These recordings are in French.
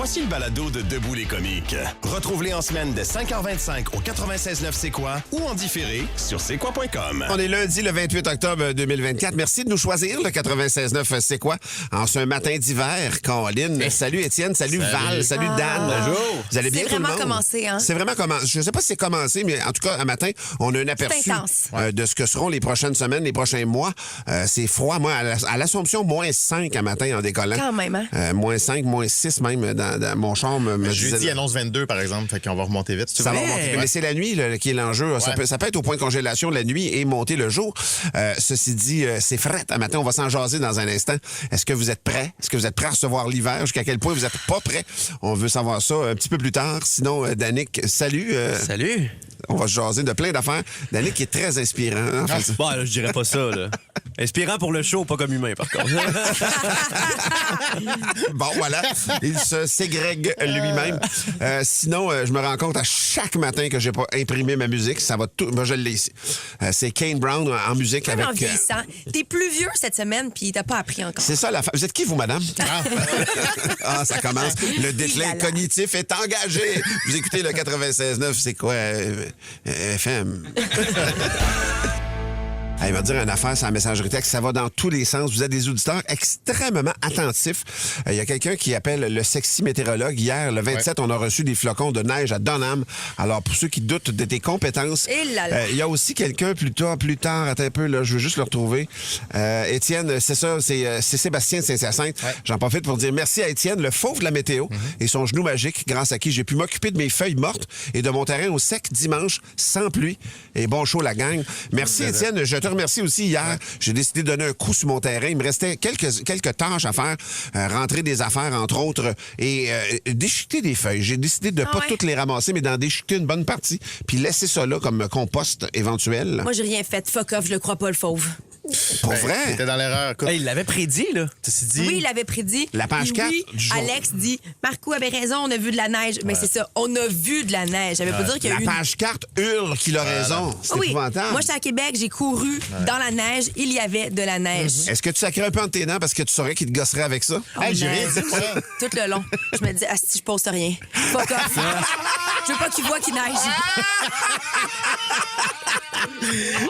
Voici le balado de Debout les comiques. Retrouve-les en semaine de 5h25 au 96.9 C'est quoi ou en différé sur c'est-quoi.com. On est lundi, le 28 octobre 2024. Merci de nous choisir, le 96.9 C'est quoi? En ce matin d'hiver, Caroline. Salut Étienne, salut Val, salut Dan. Bonjour. Vous allez bien, C'est tout le vraiment monde? commencé, hein? C'est vraiment commencé. Je ne sais pas si c'est commencé, mais en tout cas, un matin, on a un aperçu de ce que seront les prochaines semaines, les prochains mois. C'est froid. Moi, à l'Assomption, moins 5 un matin en décollant. Quand même, hein? Moins 5, moins 6 même dans mon char me Jeudi disait... annonce 22, par exemple, fait qu'on va remonter vite. Ça va remonter. Mais c'est la nuit là, qui est l'enjeu. Ça peut être au point de congélation la nuit et monter le jour. Ceci dit, c'est fret. Un matin, on va s'en jaser dans un instant. Est-ce que vous êtes prêts? Est-ce que vous êtes prêts à recevoir l'hiver? Jusqu'à quel point vous n'êtes pas prêts? On veut savoir ça un petit peu plus tard. Sinon, Danick, salut. Salut. On va se jaser de plein d'affaires. Danick est très inspirant. Hein, en fait. Bon, là, je dirais pas ça, là. Inspirant pour le show, pas comme humain, par contre. Bon, voilà. Il se ségrègue lui-même. Sinon, je me rends compte à chaque matin que j'ai pas imprimé ma musique. Ça va tout. Moi, je l'ai ici. C'est Kane Brown en musique Même avec. en vieillissant. T'es plus vieux cette semaine, puis t'as pas appris encore. C'est ça la Vous êtes qui, vous, madame? Ah, ça commence. Le déclin cognitif est engagé. Vous écoutez le 96.9, c'est quoi? FM. Il va dire une affaire sur la messagerie texte, ça va dans tous les sens. Vous êtes des auditeurs extrêmement attentifs. Il y a quelqu'un qui appelle le sexy météorologue. Hier, le 27, on a reçu des flocons de neige à Dunham. Alors, pour ceux qui doutent de tes compétences, il y a aussi quelqu'un plus tard, attends un peu, là, je veux juste le retrouver. Étienne, c'est ça, c'est Sébastien de Saint-Hyacinthe. Ouais. J'en profite pour dire merci à Étienne, le fauve de la météo, et son genou magique, grâce à qui j'ai pu m'occuper de mes feuilles mortes et de mon terrain au sec dimanche, sans pluie. Et bon show, la gang. Merci, Étienne. Je te remercie aussi. Hier, j'ai décidé de donner un coup sur mon terrain. Il me restait quelques tâches à faire. Rentrer des affaires, entre autres, et déchiqueter des feuilles. J'ai décidé de pas toutes les ramasser, mais d'en déchiqueter une bonne partie, puis laisser ça là comme compost éventuel. Moi, j'ai rien fait. Fuck off, je le crois pas, le fauve. Pour vrai? T'étais dans l'erreur. Hey, il l'avait prédit, là. Oui, il l'avait prédit. La page 4 oui, du jour. Alex dit, Marco avait raison, on a vu de la neige. Mais c'est ça, on a vu de la neige. Ça veut pas dire qu'il y a eu... La page 4 hurle qu'il a raison. C'est épouvantable. Moi, j'étais à Québec, j'ai couru dans la neige. Il y avait de la neige. Est-ce que tu sacrais un peu entre tes dents parce que tu saurais qu'il te gosserait avec ça? Oh, Hey, j'ai rien dit ça. Tout le long. Je me dis, si je poste rien. Fuck off. Je veux pas qu'il voit qu'il neige.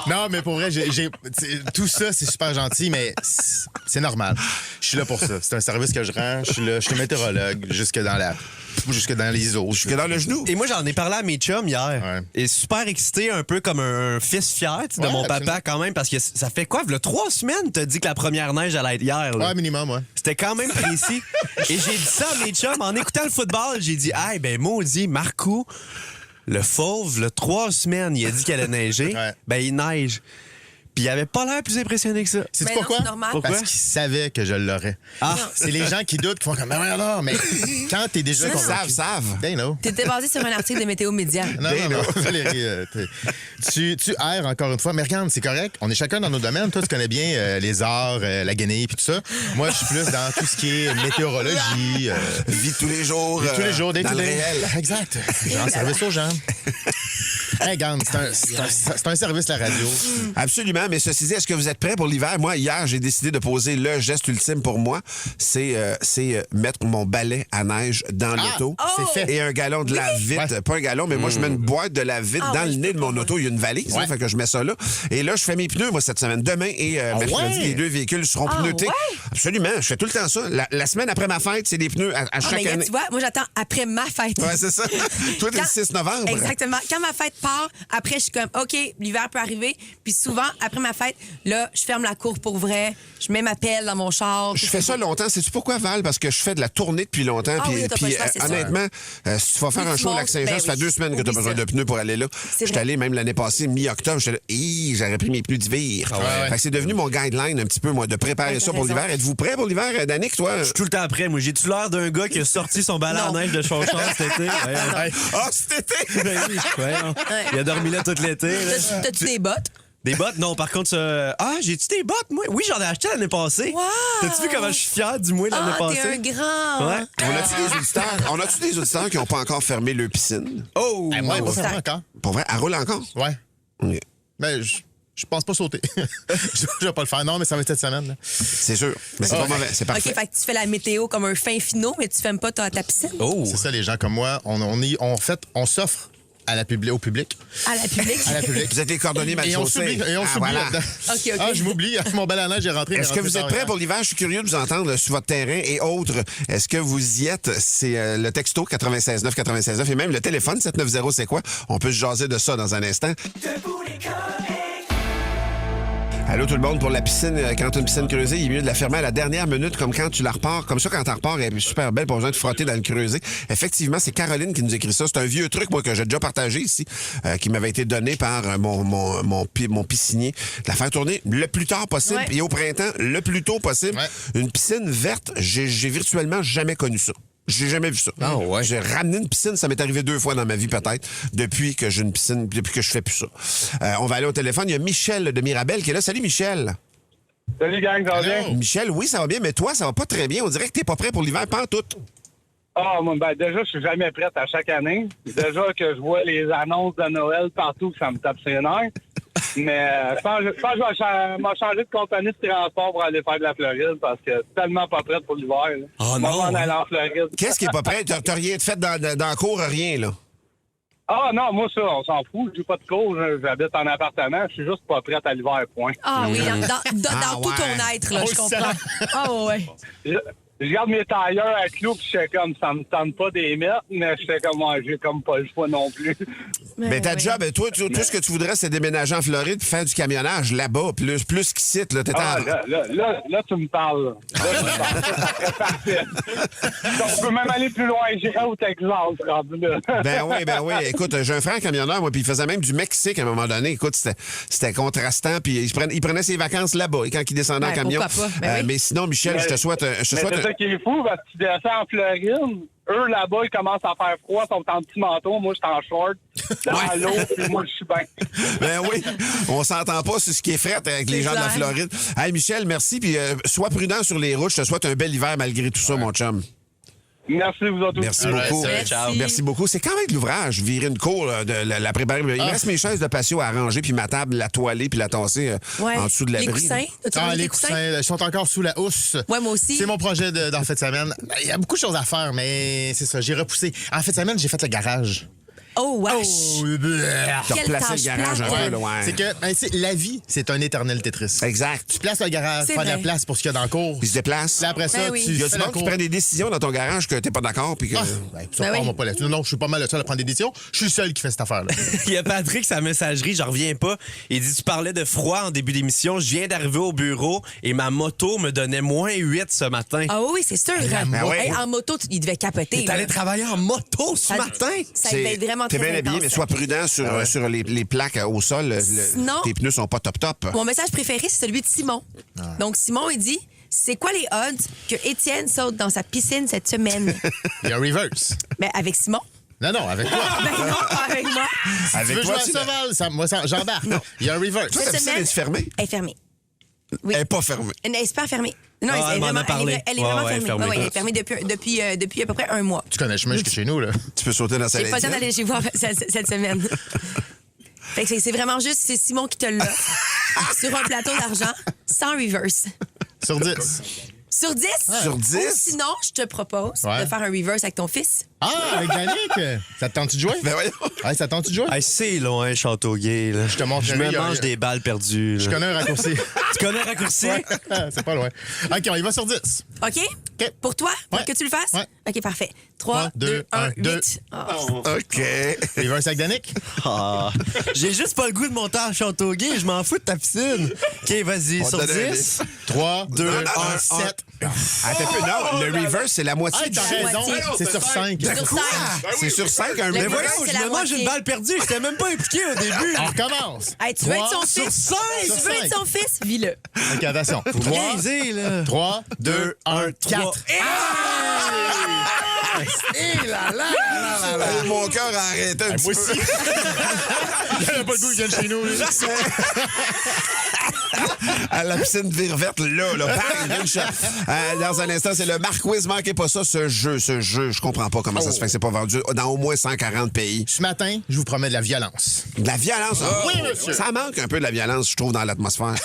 Non, mais pour vrai, tout ça, c'est super gentil, mais c'est normal. Je suis là pour ça. C'est un service que je rends. Je suis météorologue jusque dans les os. Jusque dans le genou. Et moi, j'en ai parlé à mes chums hier. Ouais. Et super excité, un peu comme un fils fier de mon papa quand même, parce que ça fait quoi? Il y a 3 semaines, t'as dit que la première neige allait être hier. Là. Ouais, minimum, ouais. C'était quand même précis. Et j'ai dit ça à mes chums en écoutant le football. J'ai dit, hey, ben maudit, Marco, le fauve, le 3 semaines, il a dit qu'il allait neiger. Ben, il neige. Puis il avait pas l'air plus impressionné que ça. Sais-tu pourquoi? C'est normal. Parce qu'il savait que je l'aurais. Ah. C'est les gens qui doutent, qui font comme, non, mais quand t'es déjà convaincu... Savent. They know. T'étais basé sur un article de Météo Média. Non, Valérie, tu erres encore une fois. Mais regarde, c'est correct. On est chacun dans nos domaines. Toi, tu connais bien les arts, la guenille puis tout ça. Moi, je suis plus dans tout ce qui est météorologie. Vie de tous les jours. Vie de tous les jours, dans le réel. Exact. En service aux gens. Hey, regarde, c'est un service, la radio. Absolument, mais ceci dit, est-ce que vous êtes prêts pour l'hiver? Moi, hier, j'ai décidé de poser le geste ultime pour moi. C'est mettre mon balai à neige dans l'auto. C'est fait. Et un galon de lave-vite. Pas un galon, mais moi, je mets une boîte de lave-vite dans le nez de mon auto. Il y a une valise, fait que je mets ça là. Et là, je fais mes pneus, moi, cette semaine. Demain et mercredi, les 2 véhicules seront pneutés. Absolument, je fais tout le temps ça. La semaine après ma fête, c'est des pneus à chaque année. Tu vois, moi, j'attends après ma fête. Ouais, c'est ça. Toi, t'es le 6 novembre. Exactement. Quand ma fête part, après, je suis comme, OK, l'hiver peut arriver. Puis souvent, après ma fête, là, je ferme la cour pour vrai. Je mets ma pelle dans mon char. Je fais ça longtemps. Sais-tu pourquoi, Val? Parce que je fais de la tournée depuis longtemps. Honnêtement, si tu vas faire un show au Lac-Saint-Jean, ça fait 2 semaines que tu as besoin de pneus pour aller là. Je suis allé même l'année passée, mi-octobre, j'étais là, j'aurais pris mes pneus d'hiver. Fait que c'est devenu mon guideline un petit peu, moi, de préparer ça pour l'hiver. Êtes-vous prêt pour l'hiver, Danick, toi? Je suis tout le temps prêt. Moi, j'ai-tu l'air d'un gars qui a sorti son balai en neige de son char cet été? Cet été? Ben oui, il a dormi là tout l'été. T'as-tu des bottes? Des bottes? Non, par contre, j'ai-tu des bottes, moi? Oui, j'en ai acheté l'année passée. Wow! T'as-tu vu comment je suis fier du mois l'année passée? T'es un grand! Ouais. On a-tu des auditeurs qui n'ont pas encore fermé leur piscine? Oh! Moi, pas fermé encore. Pour vrai, elle roule encore? Ouais. Okay. Ben, je pense pas sauter. Je vais pas le faire. Non, mais ça va être cette semaine. Là. C'est sûr. Mais c'est pas mauvais. C'est parfait. OK, fait que tu fais la météo comme un fin finot, mais tu fermes pas ta piscine. Oh! C'est ça, les gens comme moi, on s'offre au public. À la public. À la public. Vous êtes les cordonniers mal Et on chaussés. s'oublie Voilà. là-dedans. OK. Ah, je m'oublie. Mon bel neige est rentré. Est-ce que vous êtes prêts pour l'hiver? Je suis curieux de vous entendre sur votre terrain et autres. Est-ce que vous y êtes? C'est le texto 96.9 96.9 et même le téléphone 790, c'est quoi? On peut se jaser de ça dans un instant. Allô tout le monde, pour la piscine, quand tu as une piscine creusée, il est mieux de la fermer à la dernière minute, comme quand tu la repars. Comme ça, quand tu repars, elle est super belle, pas besoin de frotter dans le creusé. Effectivement, c'est Caroline qui nous écrit ça. C'est un vieux truc, moi, que j'ai déjà partagé ici, qui m'avait été donné par mon piscinier. De la faire tourner le plus tard possible, Ouais. et au printemps, le plus tôt possible. Ouais. Une piscine verte, j'ai virtuellement jamais connu ça. J'ai jamais vu ça. Ah ouais. J'ai ramené une piscine, ça m'est arrivé 2 fois dans ma vie peut-être, depuis que j'ai une piscine, depuis que je fais plus ça. On va aller au téléphone. Il y a Michel de Mirabel qui est là. Salut Michel. Salut gang, ça va bien? Michel, oui, ça va bien, mais toi, ça va pas très bien. On dirait que t'es pas prêt pour l'hiver, pas en tout. Ah, moi, ben, déjà, je suis jamais prête à chaque année. Déjà que je vois les annonces de Noël partout, ça me tape ses nerfs. Mais je pense que je vais changer de compagnie de transport pour aller faire de la Floride parce que c'est tellement pas prête pour l'hiver. Là. Oh Moi, non! on aller en Floride. Qu'est-ce qui est pas prêt? T'as rien de fait dans la cour, rien, là? Ah non, moi, ça, on s'en fout. J'ai pas de cours. J'habite en appartement. Je suis juste pas prête à l'hiver, point. Ah oui, dans tout ton être, là, je comprends. Ah ouais. Je garde mes tailleurs à clous puis je fais comme ça me tente pas des mettre, mais je fais comme moi, j'ai comme pas le choix non plus. Mais ta job, toi, tout ce que tu voudrais, c'est déménager en Floride puis faire du camionnage là-bas, plus qu'ici, là. Là, tu me parles. Là, tu me parles. Parfait. Donc, on peut même aller plus loin. J'irai au Texas, rendu là. Ben oui. Écoute, j'ai un frère camionneur, moi, puis il faisait même du Mexique à un moment donné. Écoute, c'était contrastant, puis il prenait ses vacances là-bas, et quand il descendait en camion. Pourquoi pas? Ben oui. Mais sinon, Michel, je te souhaite C'est ça qui est fou, parce que tu descends en Floride, eux, là-bas, ils commencent à faire froid, ils sont en petit manteau, moi, je suis en short, dans l'eau, puis moi, je suis bien. Ben oui, on s'entend pas sur ce qui est fret avec les gens de la Floride. Hey, Michel, merci, puis sois prudent sur les routes. Je te souhaite un bel hiver malgré tout ça, mon chum. Merci, vous autres. Merci beaucoup. Merci. Merci beaucoup. C'est quand même de l'ouvrage, virer une cour, là, de la préparer. Il me reste mes chaises de patio à arranger, puis ma table, la toiler, puis la tasser en dessous de l'abri. Les coussins. Les coussins, ils sont encore sous la housse. Ouais, moi aussi. C'est mon projet d'en fin de semaine. Il y a beaucoup de choses à faire, mais c'est ça, j'ai repoussé. En fin de semaine, j'ai fait le garage. Oh, wesh. T'as Quelle replacé tâche le garage plate. un peu, là, ouais. C'est que la vie, c'est un éternel Tetris. Exact. Tu places le garage, C'est faire de la vrai. place pour ce qu'il y a dans le cours. Il se déplace. Puis après ça, Ben oui. tu Il y a fais du le monde qui cours. prend des décisions dans ton garage que t'es pas d'accord, puis que... Ça, Ben on oui. va pas là-dessus. Non, je suis pas mal le seul à prendre des décisions. Je suis le seul qui fait cette affaire-là. Il y a Patrick, sa messagerie, j'en reviens pas. Il dit, tu parlais de froid en début d'émission. Je viens d'arriver au bureau et ma moto me donnait -8 ce matin. Ah oui, c'est sûr. Ben oui. Hey, en moto, il devait capoter. T'es allé là. travailler en moto ce matin? Ça devait être vraiment T'es très bien habillé, intense. mais sois prudent sur les plaques au sol. Sinon- Tes pneus sont pas top. Mon message préféré, c'est celui de Simon. Donc, Simon, il dit, c'est quoi les odds que Étienne saute dans sa piscine cette semaine? Il y a reverse. Ben, avec Simon? Non, avec toi. Ben non, pas avec moi. Tu Avec veux toi, jouer à Saval, moi, j'embarque. Il y a un reverse. Toi, ta Cette piscine semaine- est fermée? Elle est fermée. Oui. Elle est pas fermée. Elle est super fermée. Non, Ah, elle m'en a parlé. Elle est Ouais, vraiment ouais, fermée. fermée. Ouais, elle est fermée depuis à peu près un mois. Tu connais le chemin jusque chez nous, là. Tu peux sauter dans sa J'ai pas le temps laitière. d'aller chez vous cette semaine. Fait que c'est vraiment juste, c'est Simon qui te l'offre sur un plateau d'argent, sans reverse. Sur 10. Sur 10? Sur 10? Ou sinon, je te propose Ouais. de faire un reverse avec ton fils. Ah, avec Danick! Ça te tente-tu de jouer? Ben voyons. Ouais, ça te tente-tu de jouer? Hey, c'est loin, Châteauguay. Là. Je te montrerai, Je me il y a- mange des balles perdues. Je là. connais un raccourci. Tu connais un raccourci? C'est pas loin. OK, on y va sur 10. OK? OK. Pour toi? Pour Ouais. que tu le fasses? Ouais. OK, parfait. 3, 2, 1, 8. OK. Reverse avec Danick? Ah, j'ai juste pas le goût de monter en Châteauguay. Je m'en fous de ta piscine. OK, vas-y, On sur te donne 10. 3, 2, 1, un, 7. Attends un peu, non, le reverse, c'est la moitié. Hey, t'as La raison. moitié. C'est sur 5. Sur Quoi? 5. C'est sur 5, un Le Mais reverse? voyons, c'est je la me mange moitié. une balle perdue. J'étais même pas impliqué au début. On recommence. Hey, tu veux être son Sur fils? 5. Tu veux être son fils? Vis-le. OK, attention. 3, 15, là. 3, 2, 1, 4. Et là, là, là, là, là. Mon cœur a arrêté un petit Moi peu. aussi. J'avais pas le goût qu'il vienne chez nous. lui. À la piscine de vire verte, là, bang, une shot. Dans un instant, c'est le Marquiz. Manquez pas ça, ce jeu. Je comprends pas comment ça se fait que c'est pas vendu dans au moins 140 pays. Ce matin, je vous promets de la violence. De la violence. Oui, monsieur. Ça manque un peu de la violence, je trouve, dans l'atmosphère.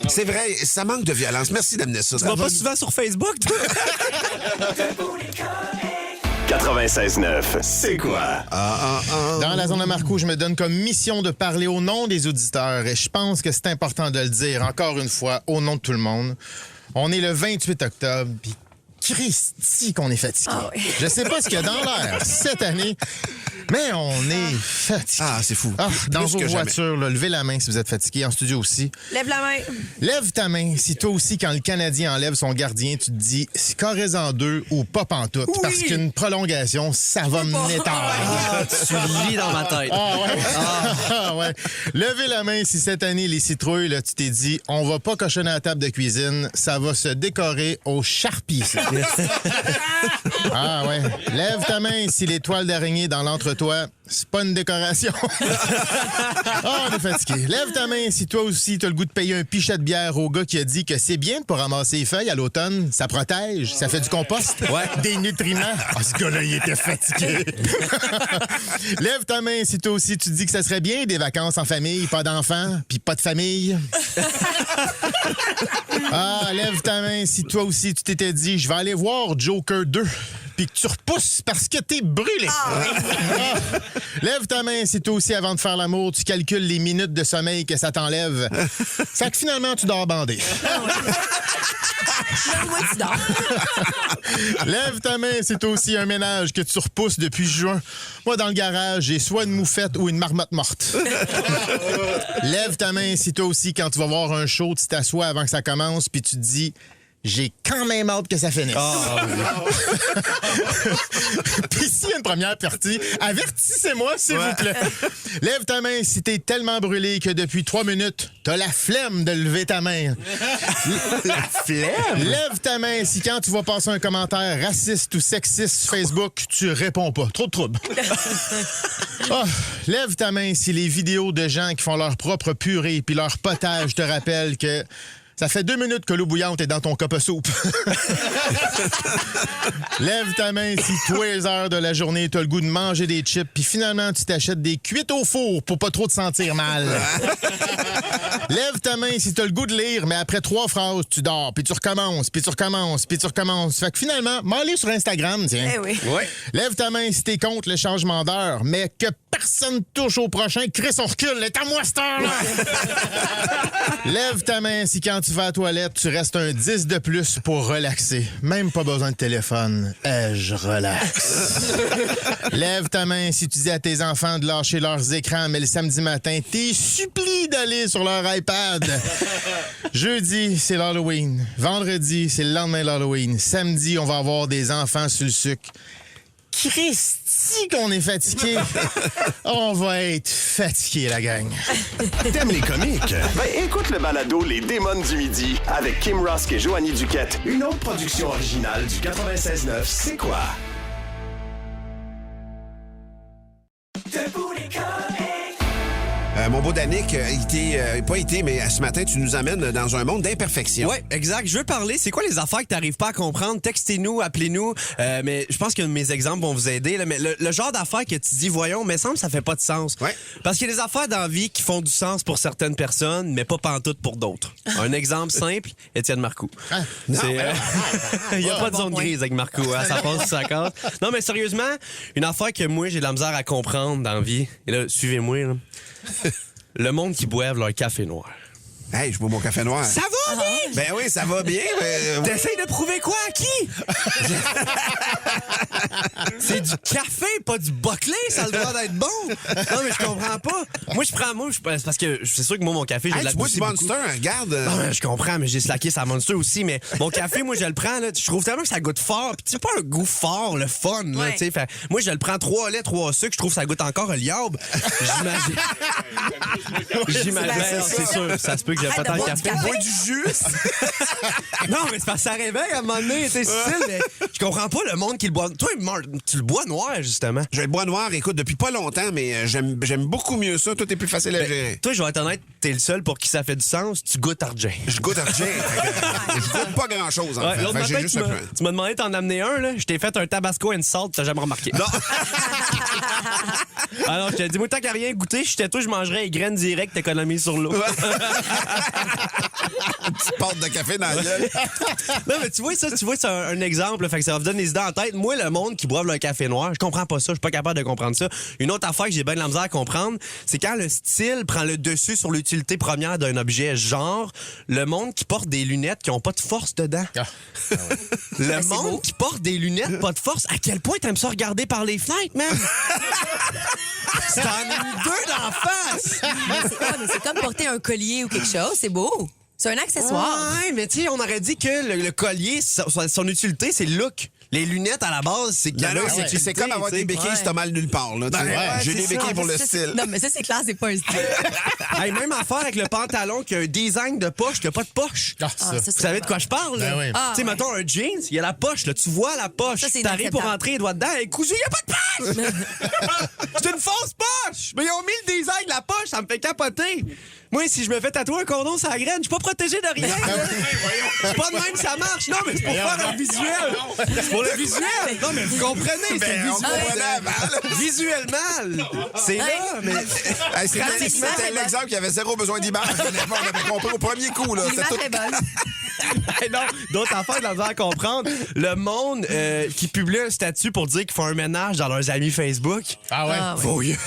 C'est vrai, ça manque de violence. Merci d'amener ça. Tu vas pas souvent sur Facebook, toi? 96.9, c'est quoi? Dans la zone de Marco, je me donne comme mission de parler au nom des auditeurs et je pense que c'est important de le dire encore une fois au nom de tout le monde. On est le 28 octobre, puis Christy qu'on est fatigué. Ah oui. Je sais pas ce qu'il y a dans l'air cette année, mais on est fatigué. Ah, c'est fou. Dans Plus vos que jamais. voitures, là, levez la main si vous êtes fatigué, en studio aussi. Lève la main. Lève ta main si toi aussi, quand le Canadien enlève son gardien, tu te dis c'est carré en deux ou pas pantoute. Oui. Parce qu'une prolongation, ça va mener tard. Tu lis dans ma tête. Ah ouais. Ah ouais. Levez la main si cette année, les citrouilles, là, tu t'es dit on va pas cochonner à la table de cuisine, ça va se décorer au Sharpie. Ça. Ah ouais. Lève ta main si les toiles d'araignée dans l'entretoit, c'est pas une décoration. Ah, on est fatigué. Lève ta main si toi aussi t'as le goût de payer un pichet de bière au gars qui a dit que c'est bien pour ramasser les feuilles à l'automne, ça protège, ça fait du compost, des nutriments. Ah, ce gars-là, il était fatigué. Lève ta main si toi aussi tu te dis que ça serait bien des vacances en famille, pas d'enfants, puis pas de famille. Ah, lève ta main si toi aussi tu t'étais dit je vais aller voir Joker 2 puis que tu repousses parce que t'es brûlé. Ah. Lève ta main si toi aussi avant de faire l'amour tu calcules les minutes de sommeil que ça t'enlève. Fait que finalement tu dors bandé. Moi, tu dors. Lève ta main si toi aussi un ménage que tu repousses depuis juin. Moi dans le garage j'ai soit une moufette ou une marmotte morte. Lève ta main si toi aussi quand tu vas voir un show tu t'assois avant que ça commence puis tu te dis j'ai quand même hâte que ça finisse. Puis s'il y a une première partie, avertissez-moi, s'il vous plaît. Lève ta main si t'es tellement brûlé que depuis 3 minutes, t'as la flemme de lever ta main. La flemme? Lève ta main si quand tu vas passer un commentaire raciste ou sexiste sur Facebook, tu réponds pas. Trop de trouble. Oh, lève ta main si les vidéos de gens qui font leur propre purée puis leur potage te rappellent que ça fait 2 minutes que l'eau bouillante est dans ton cup à soupe. Lève ta main si tous les heures de la journée, t'as le goût de manger des chips, puis finalement, tu t'achètes des cuites au four pour pas trop te sentir mal. Lève ta main si t'as le goût de lire, mais après 3 phrases, tu dors, puis tu recommences, puis tu recommences, puis tu recommences. Fait que finalement, m'aller sur Instagram, tiens. Eh oui. Ouais. Lève ta main si t'es contre le changement d'heure, mais que personne touche au prochain, Chris, on recule, est à moi cette heure-là! Lève ta main si quand tu vas à la toilette, tu restes un 10 de plus pour relaxer. Même pas besoin de téléphone. Je relaxe. Lève ta main si tu dis à tes enfants de lâcher leurs écrans, mais le samedi matin, t'es supplié d'aller sur leur iPad. Jeudi, c'est l'Halloween. Vendredi, c'est le lendemain de l'Halloween. Samedi, on va avoir des enfants sur le sucre. Christy qu'on est fatigué. On va être fatigué, la gang. T'aimes les comiques? Ben écoute le balado Les Démons du Midi avec Kim Rusk et Joanie Duquette. Une autre production originale du 96.9 C'est quoi? Mon beau Danick, mais ce matin, tu nous amènes dans un monde d'imperfection. Oui, exact. Je veux parler. C'est quoi les affaires que t'arrives pas à comprendre? Textez-nous, appelez-nous. Mais je pense que mes exemples vont vous aider. Là. Mais le genre d'affaires que tu dis, voyons, mais semble ça fait pas de sens. Ouais. Parce qu'il y a des affaires dans la vie qui font du sens pour certaines personnes, mais pas pantoute pour d'autres. Un exemple simple, Étienne Marcoux. Il n'y a pas de zone grise avec Marcoux. Hein, ça passe sur sa carte. Non, mais sérieusement, une affaire que moi, j'ai de la misère à comprendre dans la vie. Et là, suivez-moi. Là. Le monde qui boive leur café noir. Hey, je bois mon café noir. Ça va bien? Ben oui, ça va bien. Mais... T'essayes de prouver quoi à qui? C'est du café, pas du Buckley, ça a le droit d'être bon. Non, mais je comprends pas. C'est parce que c'est sûr que moi, mon café, j'ai de la tu bois du beaucoup. Monster, regarde. Non, mais je comprends, mais j'ai slacké sa Monster aussi. Mais mon café, moi, je le prends, là. Je trouve tellement que ça goûte fort. Puis, c'est pas un goût fort, le fun, là, Ouais. tu sais. Fait, moi, je le prends 3 laits, 3 sucres. Je trouve que ça goûte encore un liable. J'imagine. C'est sûr, ça se peut que j'ai pas Arrête tant de de boire du café. café. Bois du jus. Non, mais c'est parce que ça réveille à un moment donné, c'est style. Mais je comprends pas le monde qui le boit. Toi, tu le bois noir, justement. Je le bois noir, écoute, depuis pas longtemps, mais j'aime beaucoup mieux ça. Toi, t'es plus facile à gérer. Toi, je vais être honnête, t'es le seul pour qui ça fait du sens. Tu goûtes Argent. Je goûte à gin. Je goûte pas grand-chose, en Ouais, fait. l'autre Fait que j'ai matin, juste un peu. tu m'as demandé d'en amener un, là. Je t'ai fait un Tabasco and salt, t'as jamais remarqué. Non. Alors, je t'ai dit, moi, tant qu'à rien goûter, j'étais toi, je mangerais les graines directes, t'économises sur l'eau. Une petite porte de café dans la gueule. Non, mais tu vois, c'est un exemple, là, fait que ça va vous donner des idées en tête. Moi, le monde qui boive le café noir, je comprends pas ça, je suis pas capable de comprendre ça. Une autre affaire que j'ai bien de la misère à comprendre, c'est quand le style prend le dessus sur l'utilité première d'un objet, genre le monde qui porte des lunettes qui ont pas de force dedans. Le monde qui porte des lunettes pas de force, à quel point t'aimes ça regarder par les fenêtres, man? T'en as mis 2 d'en face! Mais c'est comme porter un collier ou quelque chose, c'est beau. C'est un accessoire. Ouais, mais tu sais, on aurait dit que le collier, son utilité, c'est le look. Les lunettes, à la base, c'est qu'il y en a une utilité, C'est comme avoir des béquilles si t'as mal nulle part. Là, tu sais. J'ai des béquilles pour le style. Non, mais ça, c'est clair, c'est pas un style. Hey, même affaire avec le pantalon qui a un design de poche, qui a pas de poche. Ah, Ah, ça. ça, Vous savez de quoi je parle, là? Ben oui. Tu sais, Ah, ouais. mettons un jeans, il y a la poche, là, tu vois la poche. Ça, c'est T'arrives pour inacceptable. rentrer les doigts dedans, et cousu, il y a pas de poche! C'est une fausse poche! Mais ils ont mis le design de la poche, ça me fait capoter. Moi, si je me fais tatouer un cordon sur la graine, je suis pas protégé de rien. C'est pas de même ça marche. Non, mais c'est pour faire un visuel. C'est pour le visuel. Non, mais vous comprenez, c'est le on visuel. comprenait avant. Visuellement, c'est là, mais... Hey, c'était l'exemple qui avait zéro besoin d'image. On avait compris au premier coup. Là. L'image C'était est bonne. Hey, non, d'autres affaires de la misère à comprendre. Le monde qui publie un statut pour dire qu'ils font un ménage dans leurs amis Facebook. Ah ouais? Ah, ouais. Vos gueules.